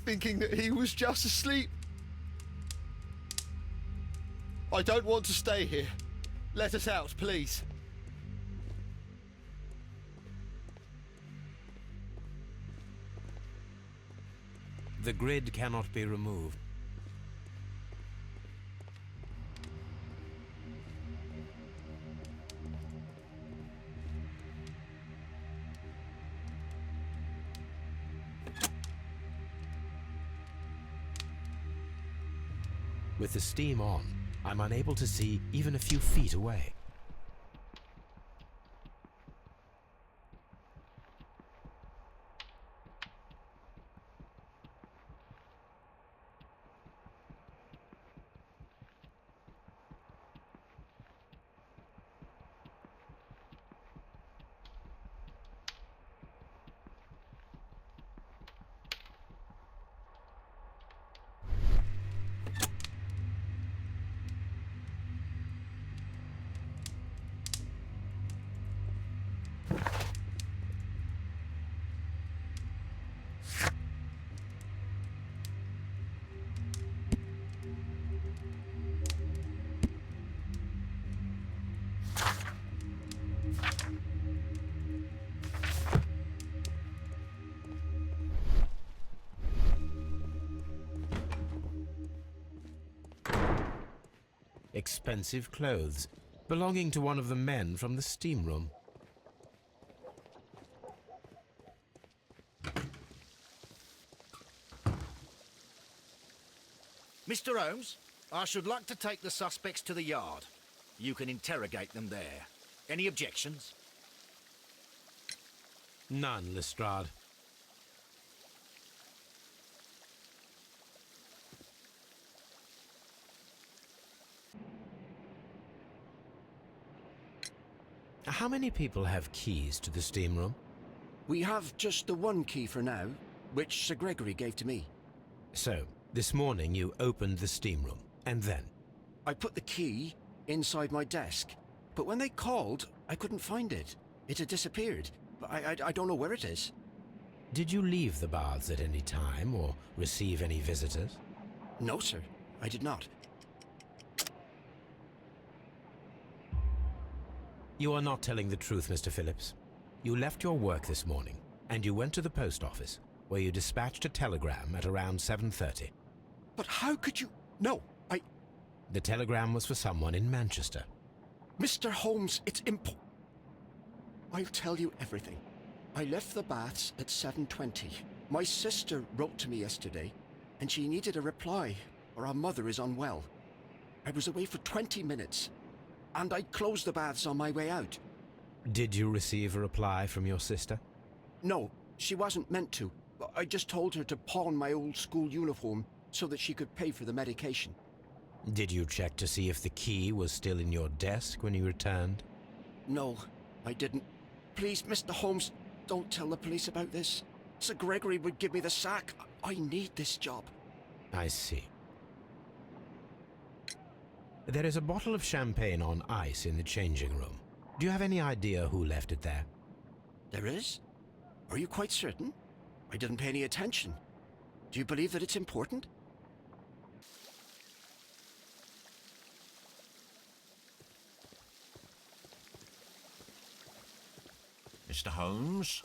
thinking that he was just asleep. I don't want to stay here. Let us out, please. The grid cannot be removed. With the steam on, I'm unable to see even a few feet away. expensive clothes, belonging to one of the men from the steam room. Mr. Holmes, I should like to take the suspects to the yard. You can interrogate them there. Any objections? None, Lestrade. How many people have keys to the steam room? We have just the one key for now, which Sir Gregory gave to me. So, this morning you opened the steam room, and then? I put the key inside my desk, but when they called, I couldn't find it. It had disappeared. I don't know where it is. Did you leave the baths at any time, or receive any visitors? No, sir, I did not. You are not telling the truth, Mr. Phillips. You left your work this morning, and you went to the post office, where you dispatched a telegram at around 7:30. But how could you... No, The telegram was for someone in Manchester. Mr. Holmes, it's I'll tell you everything. I left the baths at 7:20. My sister wrote to me yesterday, and she needed a reply, or our mother is unwell. I was away for 20 minutes, and I closed the baths on my way out. Did you receive a reply from your sister? No, she wasn't meant to. I just told her to pawn my old school uniform so that she could pay for the medication. Did you check to see if the key was still in your desk when you returned? No, I didn't. Please, Mr. Holmes, don't tell the police about this. Sir Gregory would give me the sack. I need this job. I see. There is a bottle of champagne on ice in the changing room. Do you have any idea who left it there? There is? Are you quite certain? I didn't pay any attention. Do you believe that it's important? Mr. Holmes?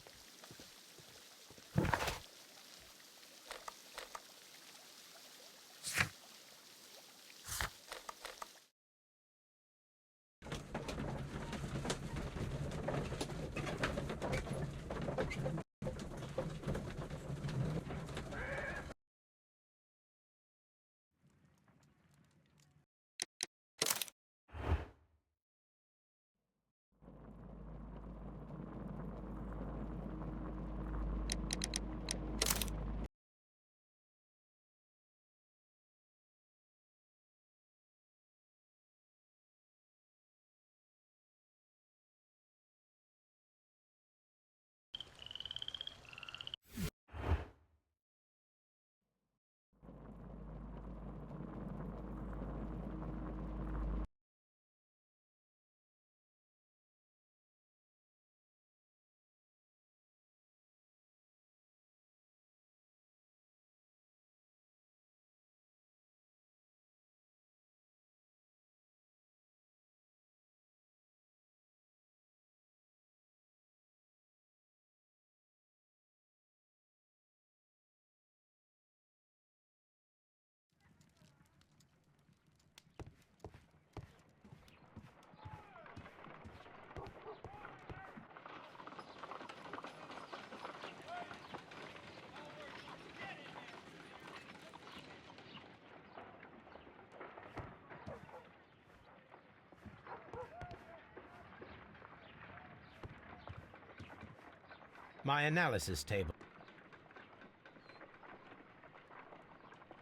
My analysis table.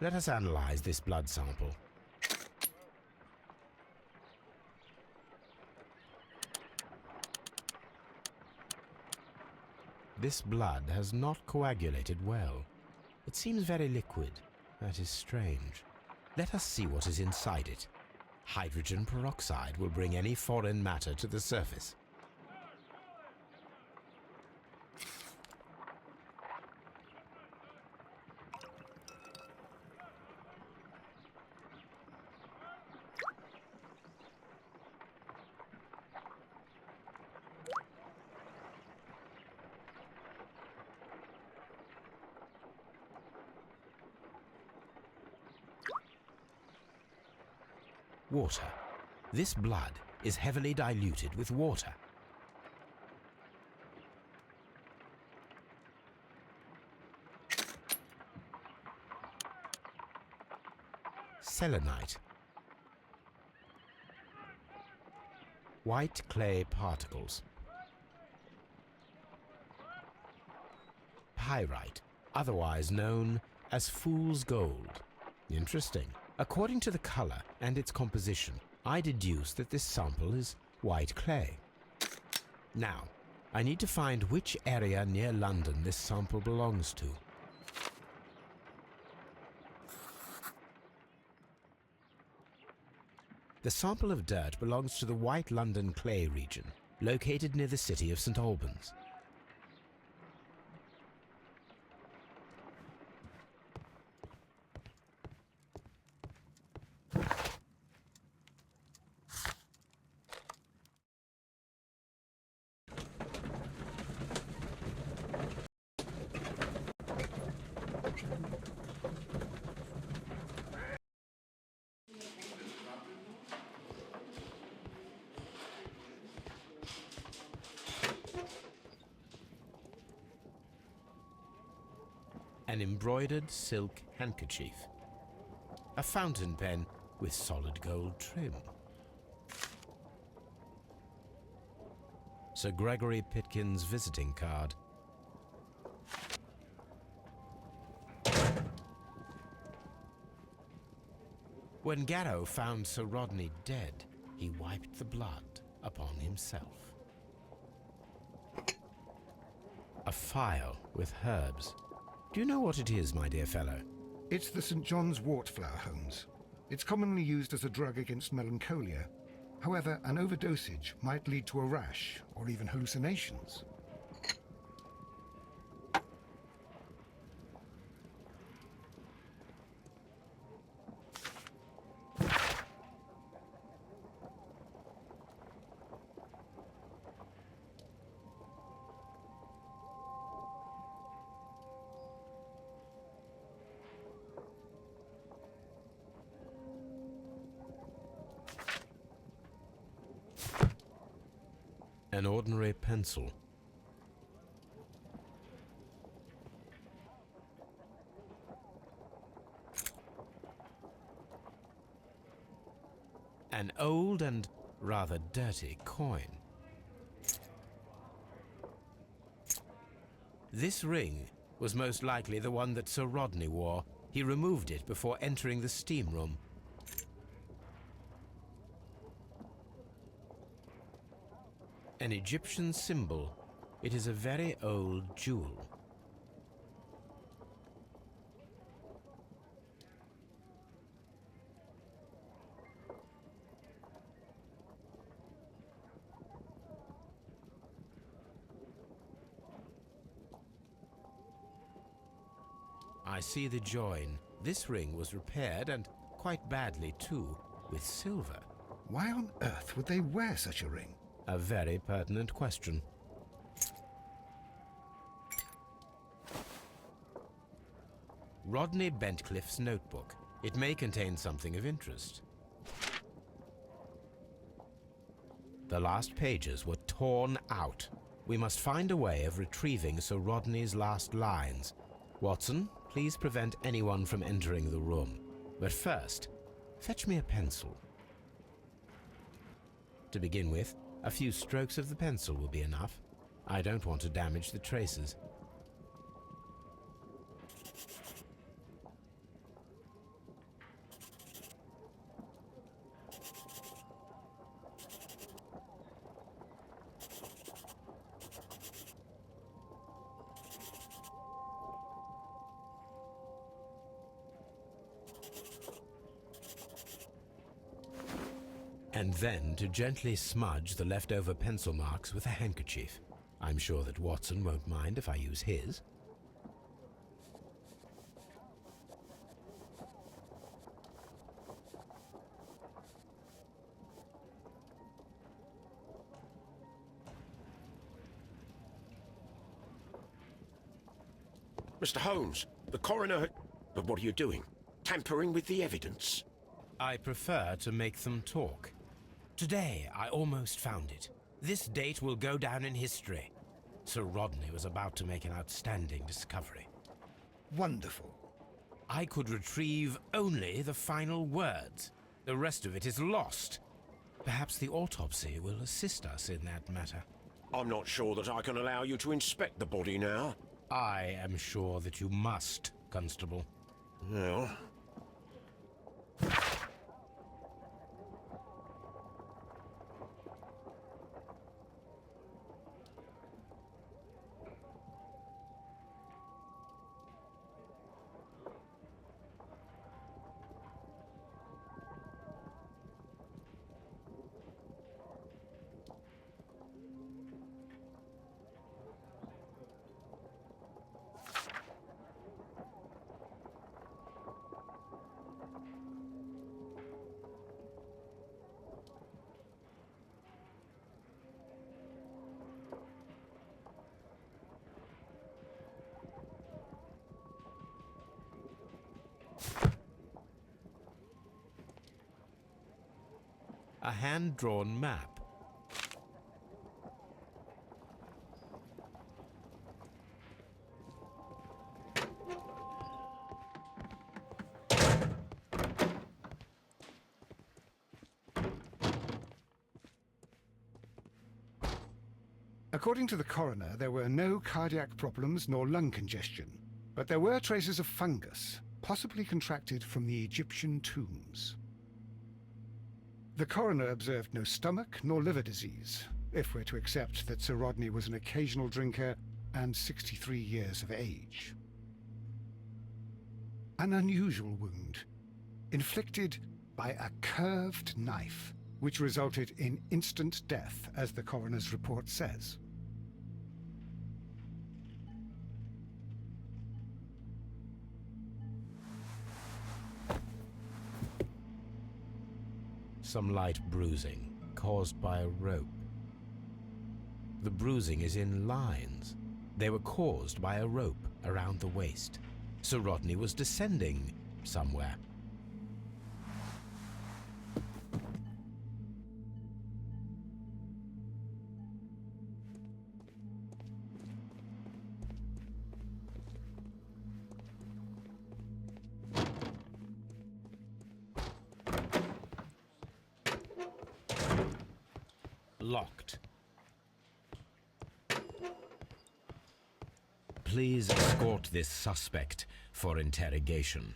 Let us analyze this blood sample. This blood has not coagulated well. It seems very liquid. That is strange. Let us see what is inside it. Hydrogen peroxide will bring any foreign matter to the surface. water. This blood is heavily diluted with water. Selenite. White clay particles. Pyrite, otherwise known as fool's gold. Interesting. According to the color and its composition, I deduce that this sample is white clay. Now, I need to find which area near London this sample belongs to. The sample of dirt belongs to the White London clay region, located near the city of St. Albans. An embroidered silk handkerchief, a fountain pen with solid gold trim, Sir Gregory Pitkin's visiting card, when Garrow found Sir Rodney dead, he wiped the blood upon himself. A phial with herbs. Do you know what it is, my dear fellow? It's the St. John's wort flower, Holmes. It's commonly used as a drug against melancholia. However, an overdosage might lead to a rash or even hallucinations. An ordinary pencil. An old and rather dirty coin. This ring was most likely the one that Sir Rodney wore. He removed it before entering the steam room. An Egyptian symbol. It is a very old jewel. I see the join. This ring was repaired, and quite badly too, with silver. Why on earth would they wear such a ring? A very pertinent question. Rodney Bentcliffe's notebook. It may contain something of interest. The last pages were torn out. We must find a way of retrieving Sir Rodney's last lines. Watson, please prevent anyone from entering the room. But first, fetch me a pencil. To begin with, a few strokes of the pencil will be enough. I don't want to damage the traces. And then to gently smudge the leftover pencil marks with a handkerchief. I'm sure that Watson won't mind if I use his. Mr. Holmes, the coroner... But what are you doing? Tampering with the evidence? I prefer to make them talk. Today, I almost found it. This date will go down in history. Sir Rodney was about to make an outstanding discovery. Wonderful. I could retrieve only the final words. The rest of it is lost. Perhaps the autopsy will assist us in that matter. I'm not sure that I can allow you to inspect the body now. I am sure that you must, Constable. Well... A hand-drawn map. According to the coroner, there were no cardiac problems nor lung congestion, but there were traces of fungus, possibly contracted from the Egyptian tombs. The coroner observed no stomach nor liver disease, if we're to accept that Sir Rodney was an occasional drinker and 63 years of age. An unusual wound, inflicted by a curved knife, which resulted in instant death, as the coroner's report says. Some light bruising, caused by a rope. The bruising is in lines. They were caused by a rope around the waist. Sir Rodney was descending somewhere. Locked. Please escort this suspect for interrogation.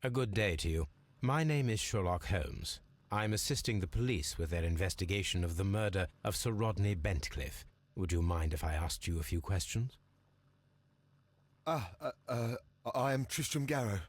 A good day to you. My name is Sherlock Holmes. I'm assisting the police with their investigation of the murder of Sir Rodney Bentcliffe. Would you mind if I asked you a few questions? I am Tristram Garrow.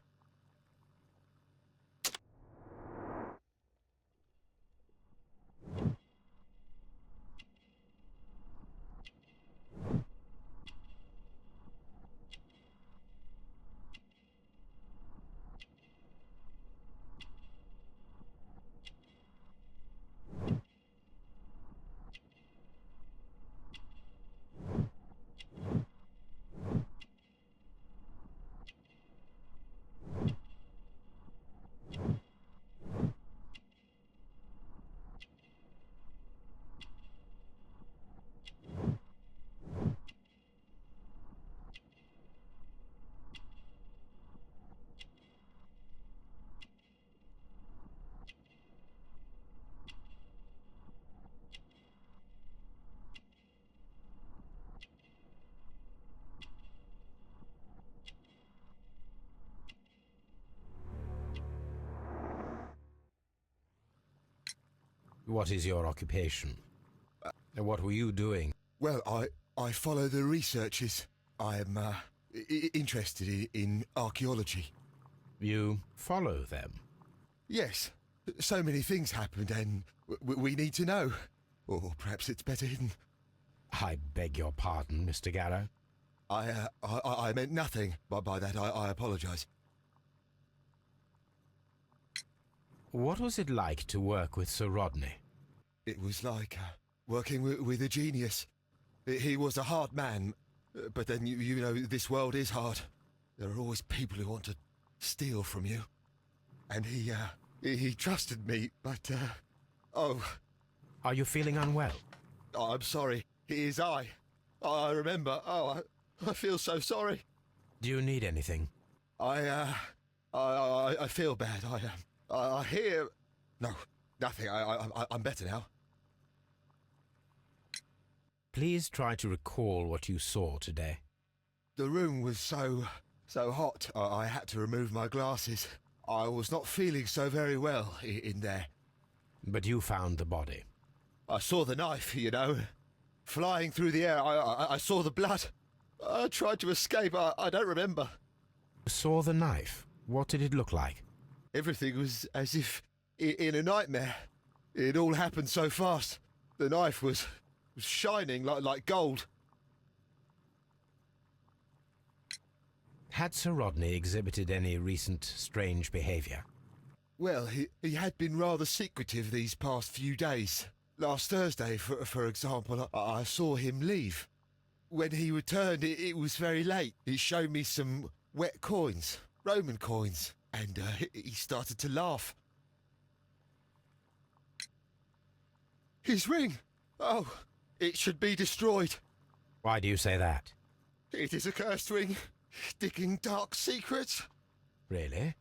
What is your occupation? What were you doing? Well, I follow the researches. I'm interested in archaeology. You follow them? Yes. So many things happened and we need to know. Or perhaps it's better hidden. I beg your pardon, Mr. Garrow. I meant nothing by that. I apologize. What was it like to work with Sir Rodney? It was like working with a genius. He was a hard man, but then, you know, this world is hard. There are always people who want to steal from you. And he trusted me, but, oh... Are you feeling unwell? Oh, I'm sorry. It is I. I remember. Oh, I feel so sorry. Do you need anything? I feel bad. I hear... No, nothing. I'm better now. Please try to recall what you saw today. The room was so hot, I had to remove my glasses. I was not feeling so very well in there. But you found the body. I saw the knife, you know, flying through the air. I saw the blood. I tried to escape. I don't remember. You saw the knife? What did it look like? Everything was as if in a nightmare. It all happened so fast. The knife was shining like gold. Had Sir Rodney exhibited any recent strange behaviour? Well, he had been rather secretive these past few days. Last Thursday, for example, I saw him leave. When he returned, it was very late. He showed me some wet coins, Roman coins, and he started to laugh. His ring! Oh, it should be destroyed. Why do you say that? It is a cursed ring, digging dark secrets. Really?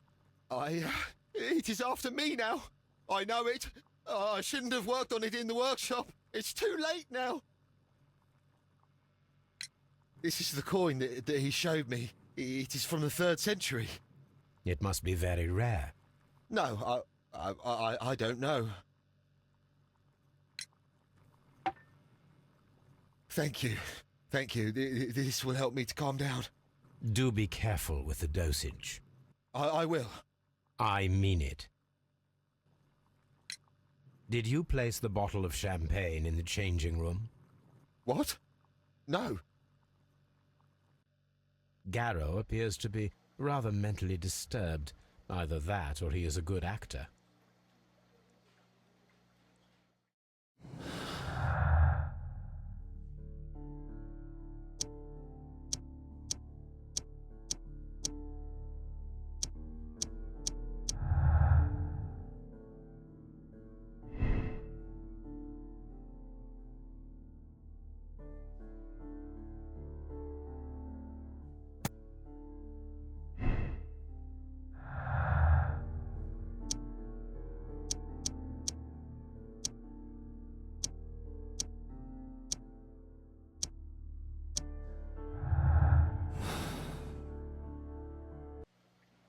It is after me now. I know it. I shouldn't have worked on it in the workshop. It's too late now. This is the coin that he showed me. It is from the 3rd century. It must be very rare. No, I don't know. Thank you. Thank you. This will help me to calm down. Do be careful with the dosage. I will. I mean it. Did you place the bottle of champagne in the changing room? What? No. Garrow appears to be rather mentally disturbed. Either that or he is a good actor.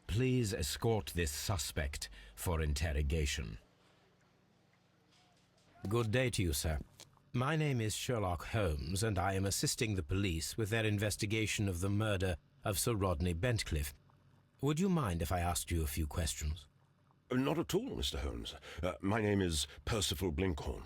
Please escort this suspect for interrogation. Good day to you, sir. My name is Sherlock Holmes, and I am assisting the police with their investigation of the murder of Sir Rodney Bentcliffe. Would you mind if I asked you a few questions? Not at all, Mr. Holmes. My name is Percival Blinkhorn.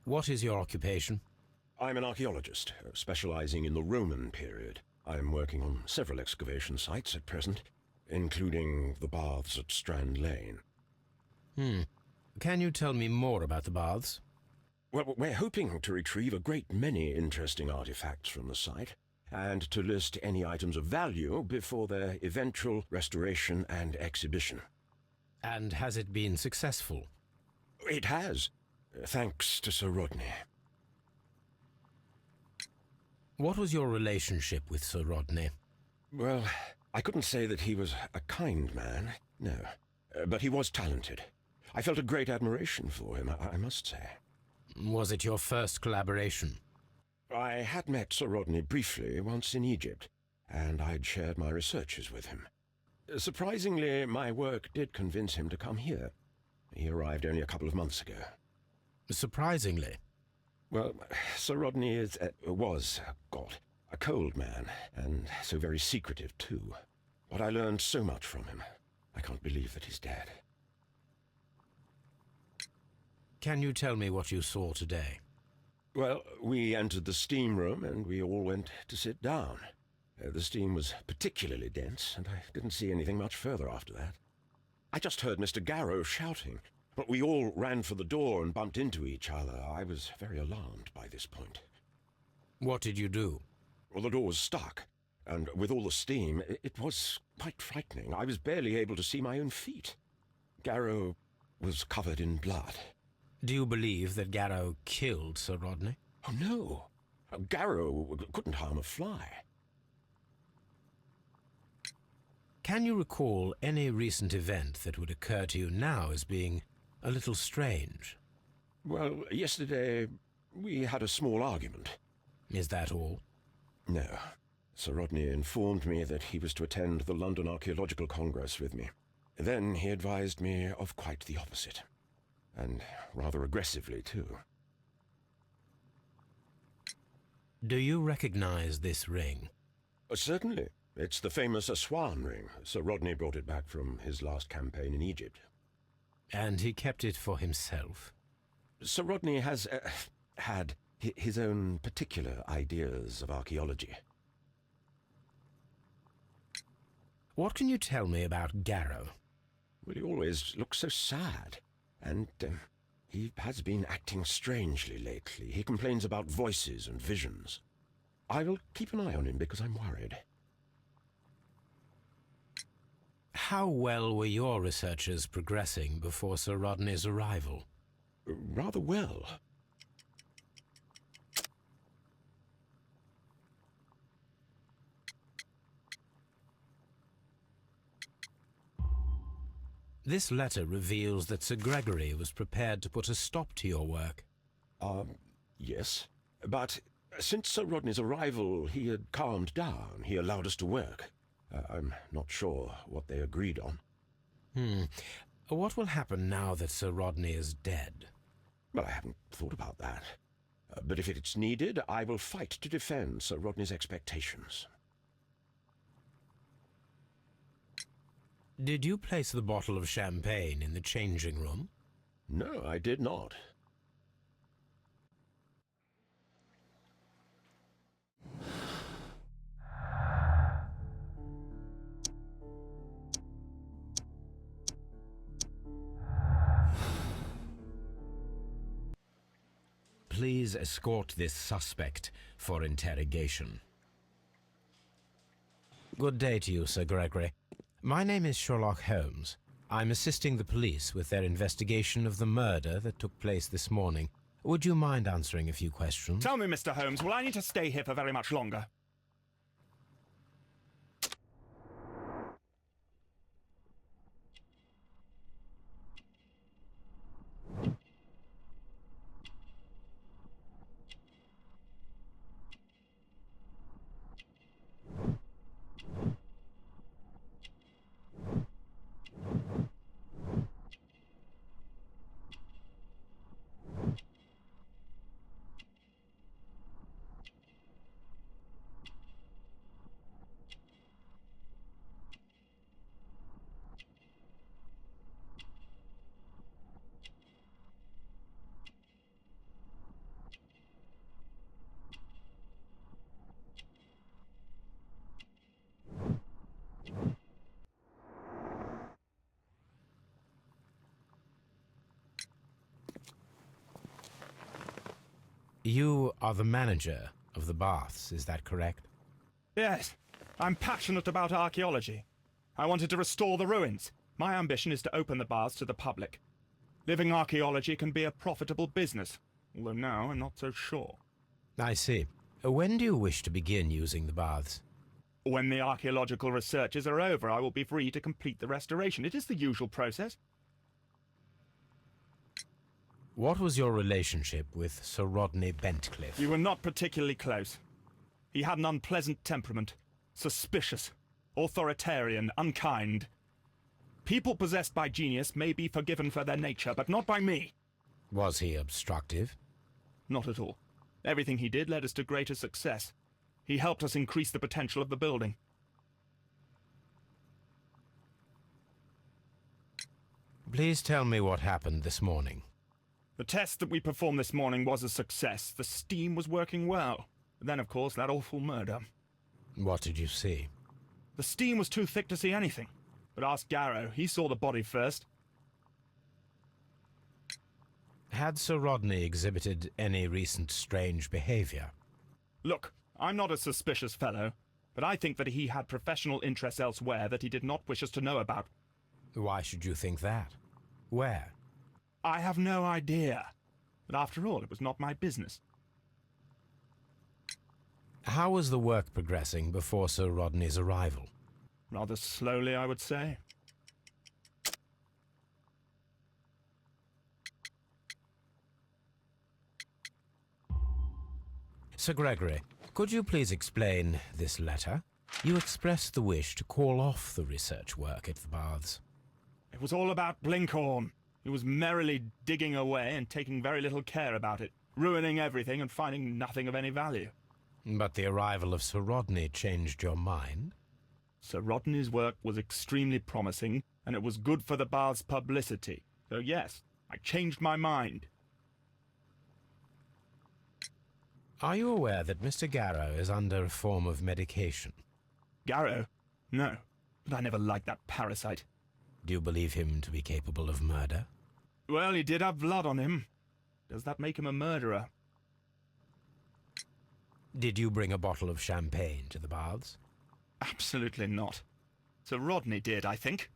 What is your occupation? I'm an archaeologist, specializing in the Roman period. I'm working on several excavation sites at present, including the baths at Strand Lane. Can you tell me more about the baths? Well, we're hoping to retrieve a great many interesting artifacts from the site, and to list any items of value before their eventual restoration and exhibition. And has it been successful? It has, thanks to Sir Rodney. What was your relationship with Sir Rodney? Well, I couldn't say that he was a kind man, no. But he was talented. I felt a great admiration for him, I must say. Was it your first collaboration? I had met Sir Rodney briefly once in Egypt, and I'd shared my researches with him. Surprisingly, my work did convince him to come here. He arrived only a couple of months ago. Surprisingly? Well, Sir Rodney was, God, a cold man, and so very secretive too. But I learned so much from him. I can't believe that he's dead. Can you tell me what you saw today? Well, we entered the steam room and we all went to sit down. The steam was particularly dense, and I didn't see anything much further after that. I just heard Mr. Garrow shouting, but we all ran for the door and bumped into each other. I was very alarmed by this point. What did you do? Well, the door was stuck, and with all the steam, it was quite frightening. I was barely able to see my own feet. Garrow was covered in blood. Do you believe that Garrow killed Sir Rodney? Oh, no. Garrow couldn't harm a fly. Can you recall any recent event that would occur to you now as being a little strange? Well, yesterday we had a small argument. Is that all? No. Sir Rodney informed me that he was to attend the London Archaeological Congress with me. Then he advised me of quite the opposite. And rather aggressively, too. Do you recognize this ring? Certainly. It's the famous Aswan ring. Sir Rodney brought it back from his last campaign in Egypt. And he kept it for himself? Sir Rodney has had his own particular ideas of archaeology. What can you tell me about Garrow? Well, he always looks so sad. And he has been acting strangely lately. He complains about voices and visions. I will keep an eye on him because I'm worried. How well were your researches progressing before Sir Rodney's arrival? Rather well. This letter reveals that Sir Gregory was prepared to put a stop to your work. Yes. But since Sir Rodney's arrival, he had calmed down. He allowed us to work. I'm not sure what they agreed on. What will happen now that Sir Rodney is dead? Well, I haven't thought about that. But if it's needed, I will fight to defend Sir Rodney's expectations. Did you place the bottle of champagne in the changing room? No, I did not. Please escort this suspect for interrogation. Good day to you, Sir Gregory. My name is Sherlock Holmes. I'm assisting the police with their investigation of the murder that took place this morning. Would you mind answering a few questions? Tell me, Mr. Holmes, will I need to stay here for very much longer? You are the manager of the baths, is that correct? Yes. I'm passionate about archaeology. I wanted to restore the ruins. My ambition is to open the baths to the public. Living archaeology can be a profitable business, although now I'm not so sure. I see. When do you wish to begin using the baths? When the archaeological researches are over, I will be free to complete the restoration. It is the usual process. What was your relationship with Sir Rodney Bentcliffe? We were not particularly close. He had an unpleasant temperament. Suspicious, authoritarian, unkind. People possessed by genius may be forgiven for their nature, but not by me. Was he obstructive? Not at all. Everything he did led us to greater success. He helped us increase the potential of the building. Please tell me what happened this morning. The test that we performed this morning was a success. The steam was working well. Then, of course, that awful murder. What did you see? The steam was too thick to see anything. But ask Garrow. He saw the body first. Had Sir Rodney exhibited any recent strange behavior? Look, I'm not a suspicious fellow, but I think that he had professional interests elsewhere that he did not wish us to know about. Why should you think that? Where? I have no idea. But after all, it was not my business. How was the work progressing before Sir Rodney's arrival? Rather slowly, I would say. Sir Gregory, could you please explain this letter? You expressed the wish to call off the research work at the baths. It was all about Blinkhorn. He was merrily digging away and taking very little care about it, ruining everything and finding nothing of any value. But the arrival of Sir Rodney changed your mind? Sir Rodney's work was extremely promising, and it was good for the bath's publicity. So yes, I changed my mind. Are you aware that Mr. Garrow is under a form of medication? Garrow? No, but I never liked that parasite. Do you believe him to be capable of murder? Well, he did have blood on him. Does that make him a murderer? Did you bring a bottle of champagne to the baths? Absolutely not. Sir Rodney did, I think.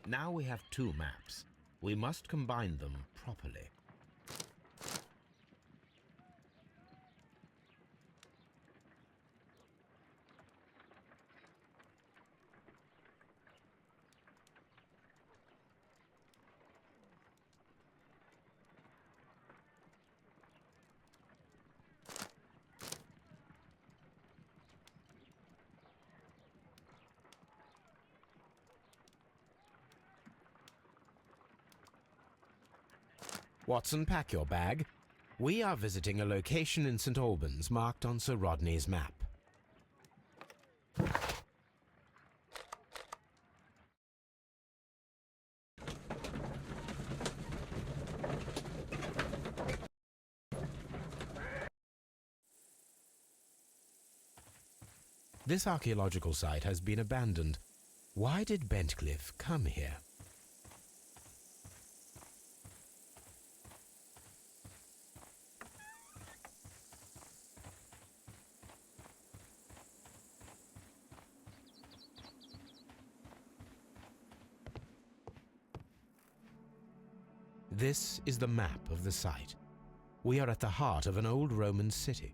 Now we have two maps. We must combine them properly. Watson, pack your bag. We are visiting a location in St. Albans marked on Sir Rodney's map. This archaeological site has been abandoned. Why did Bentcliffe come here? This is the map of the site. We are at the heart of an old Roman city.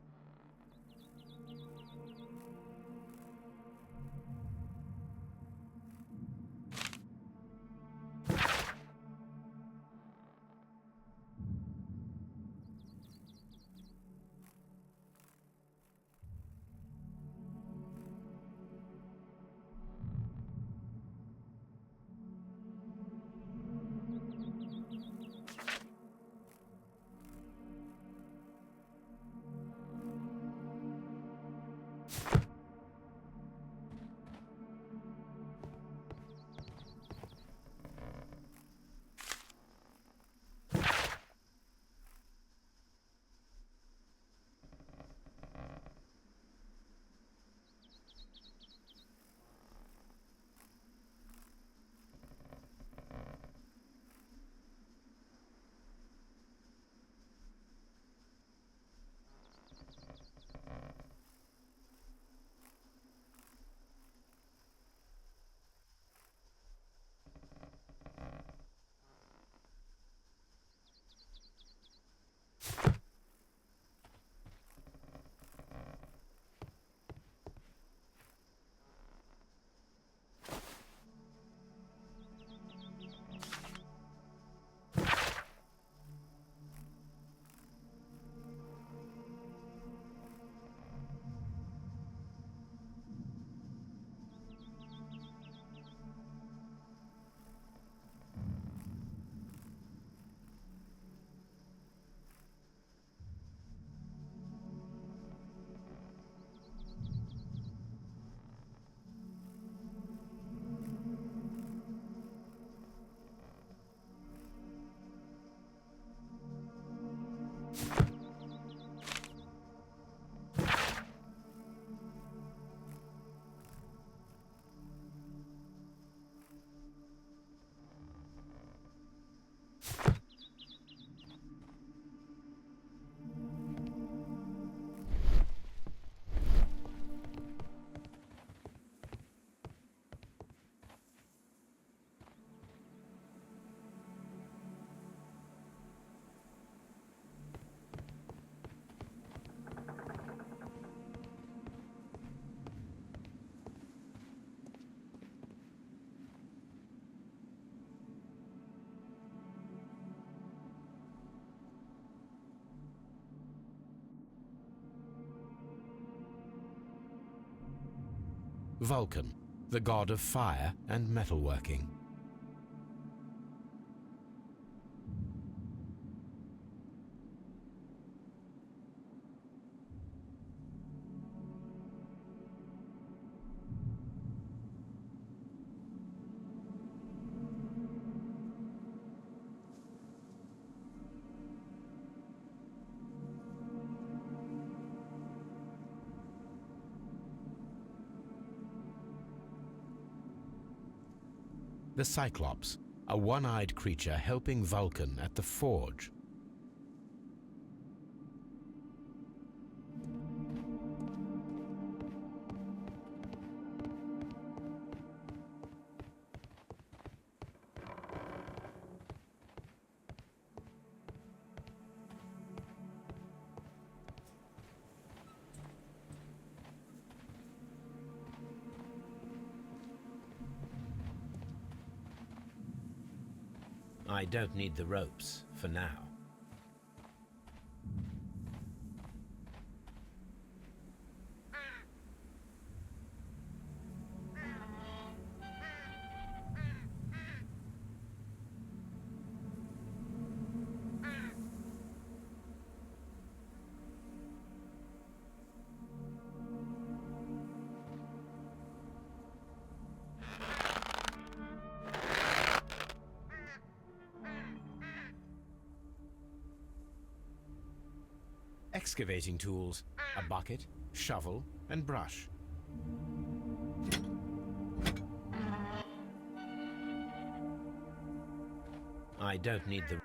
Vulcan, the god of fire and metalworking. The Cyclops, a one-eyed creature helping Vulcan at the forge. I don't need the ropes for now. Excavating tools, a bucket, shovel, and brush. I don't need the...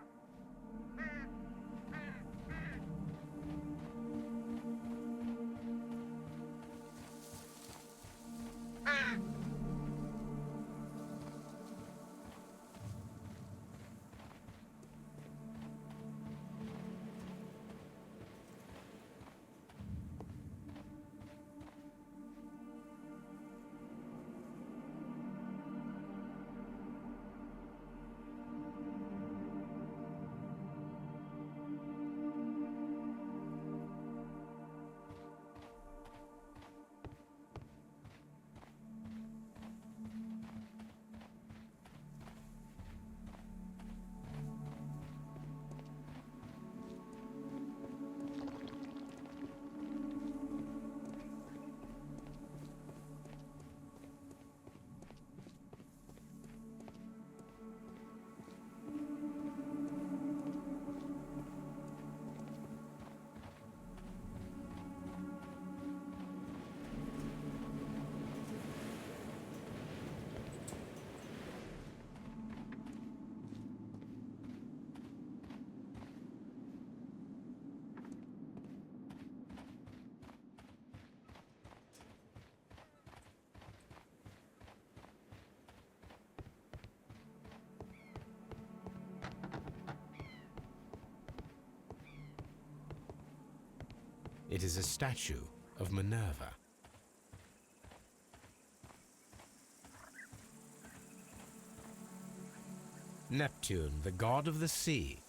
It is a statue of Minerva. Neptune, the god of the sea.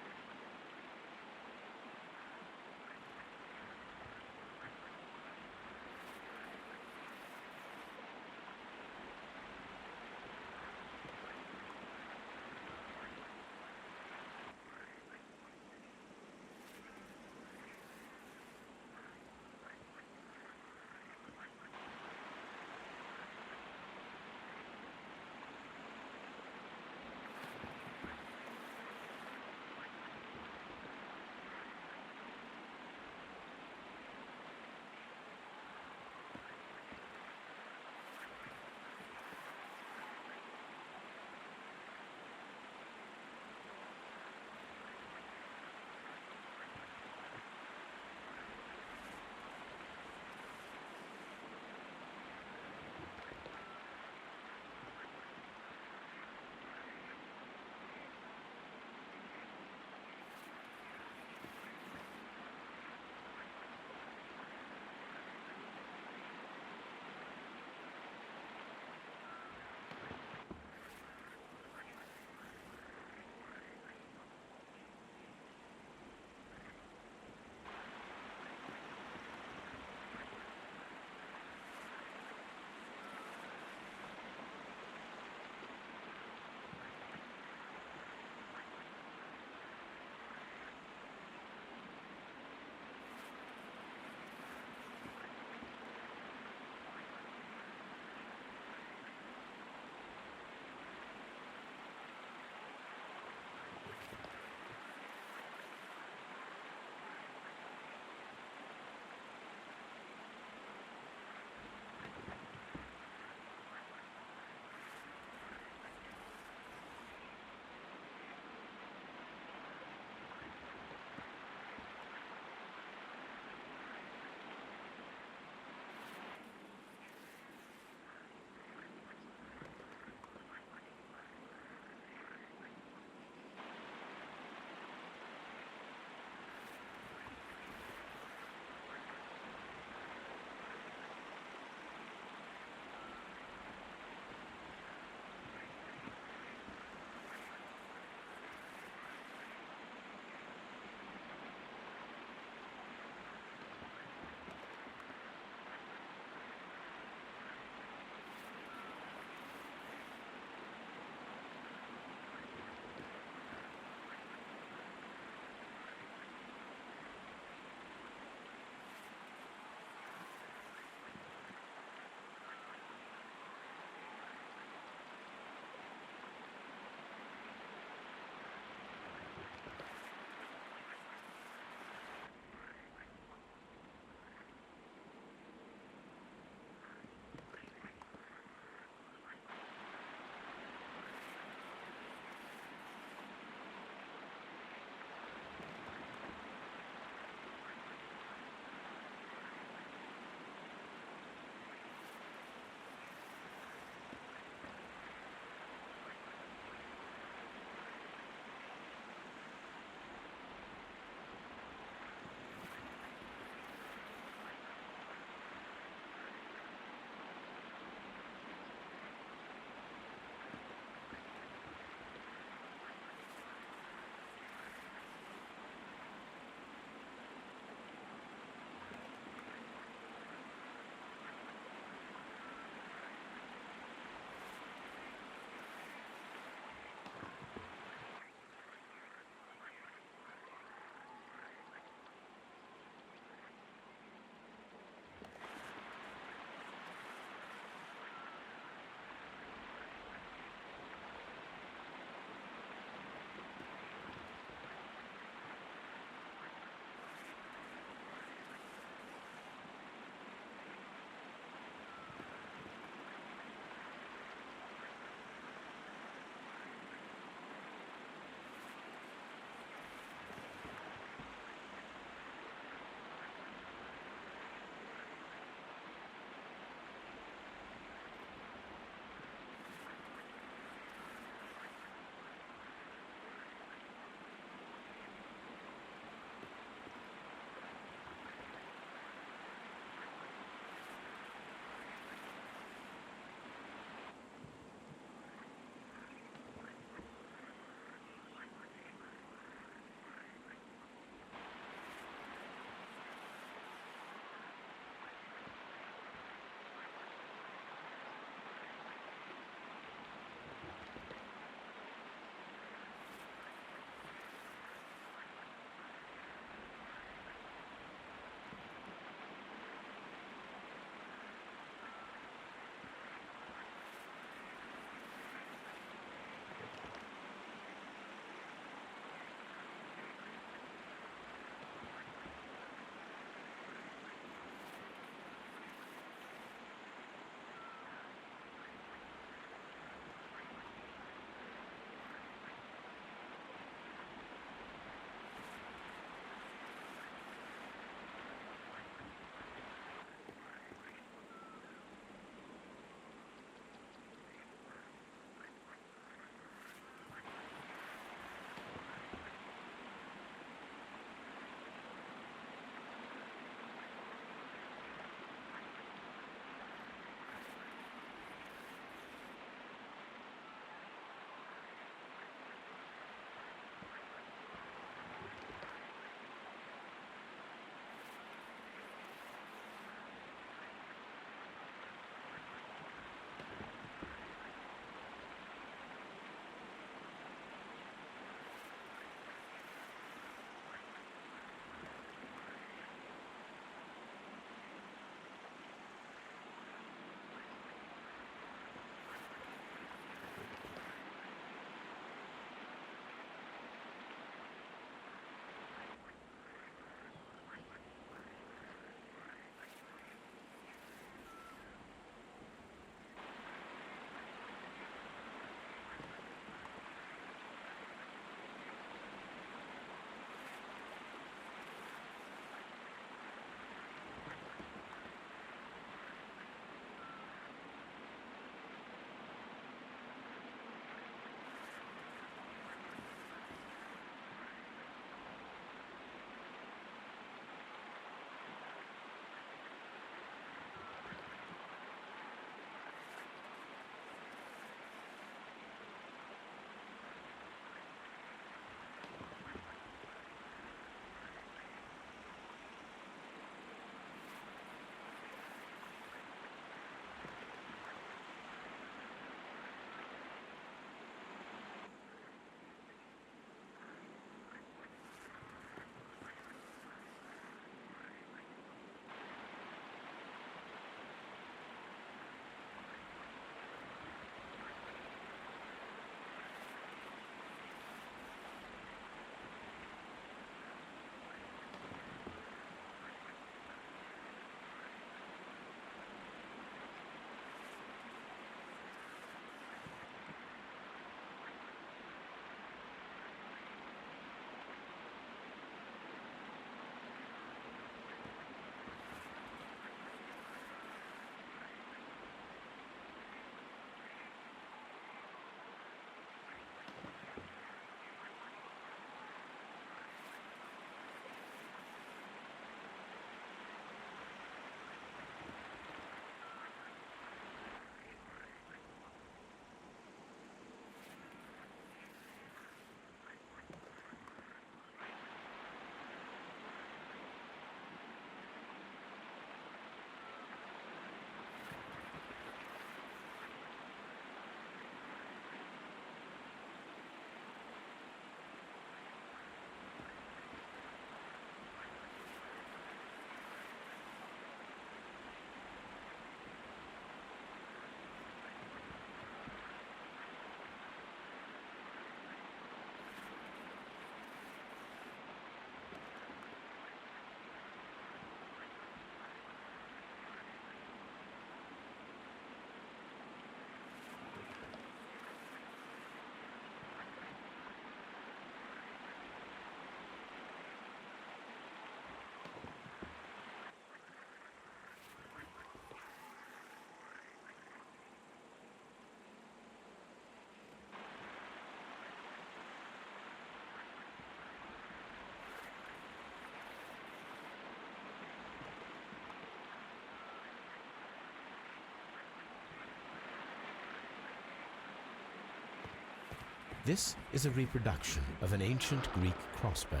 This is a reproduction of an ancient Greek crossbow.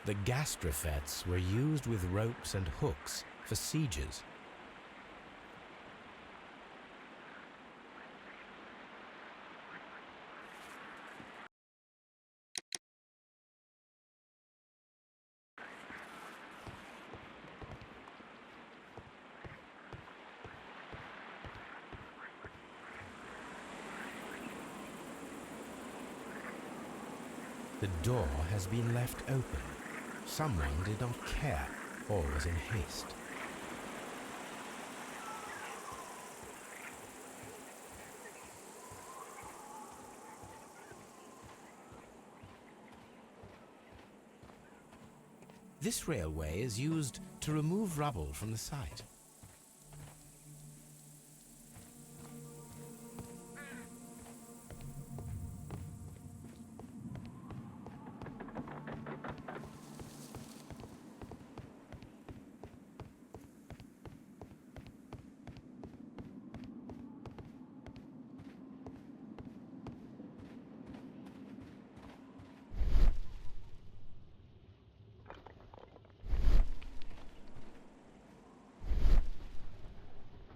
The gastrofets were used with ropes and hooks for sieges. The door has been left open. Someone did not care or was in haste. This railway is used to remove rubble from the site.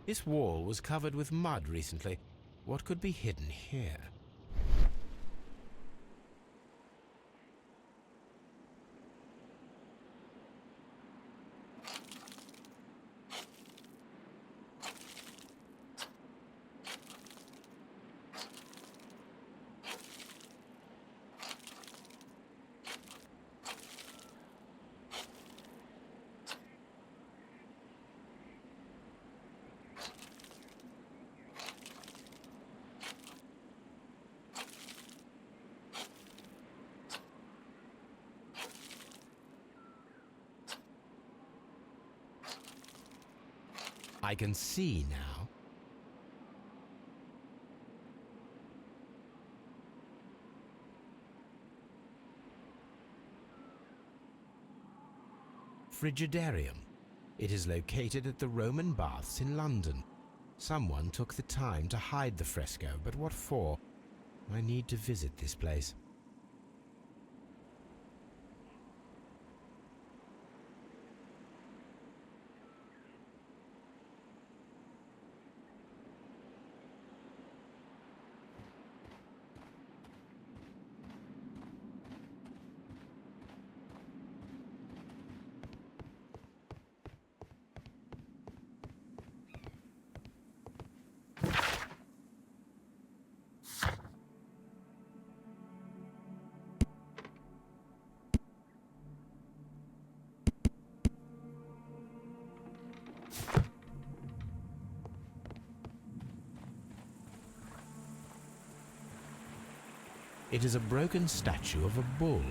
This wall was covered with mud recently. What could be hidden here? I can see now. Frigidarium. It is located at the Roman Baths in London. Someone took the time to hide the fresco, but what for? I need to visit this place. It is a broken statue of a bull.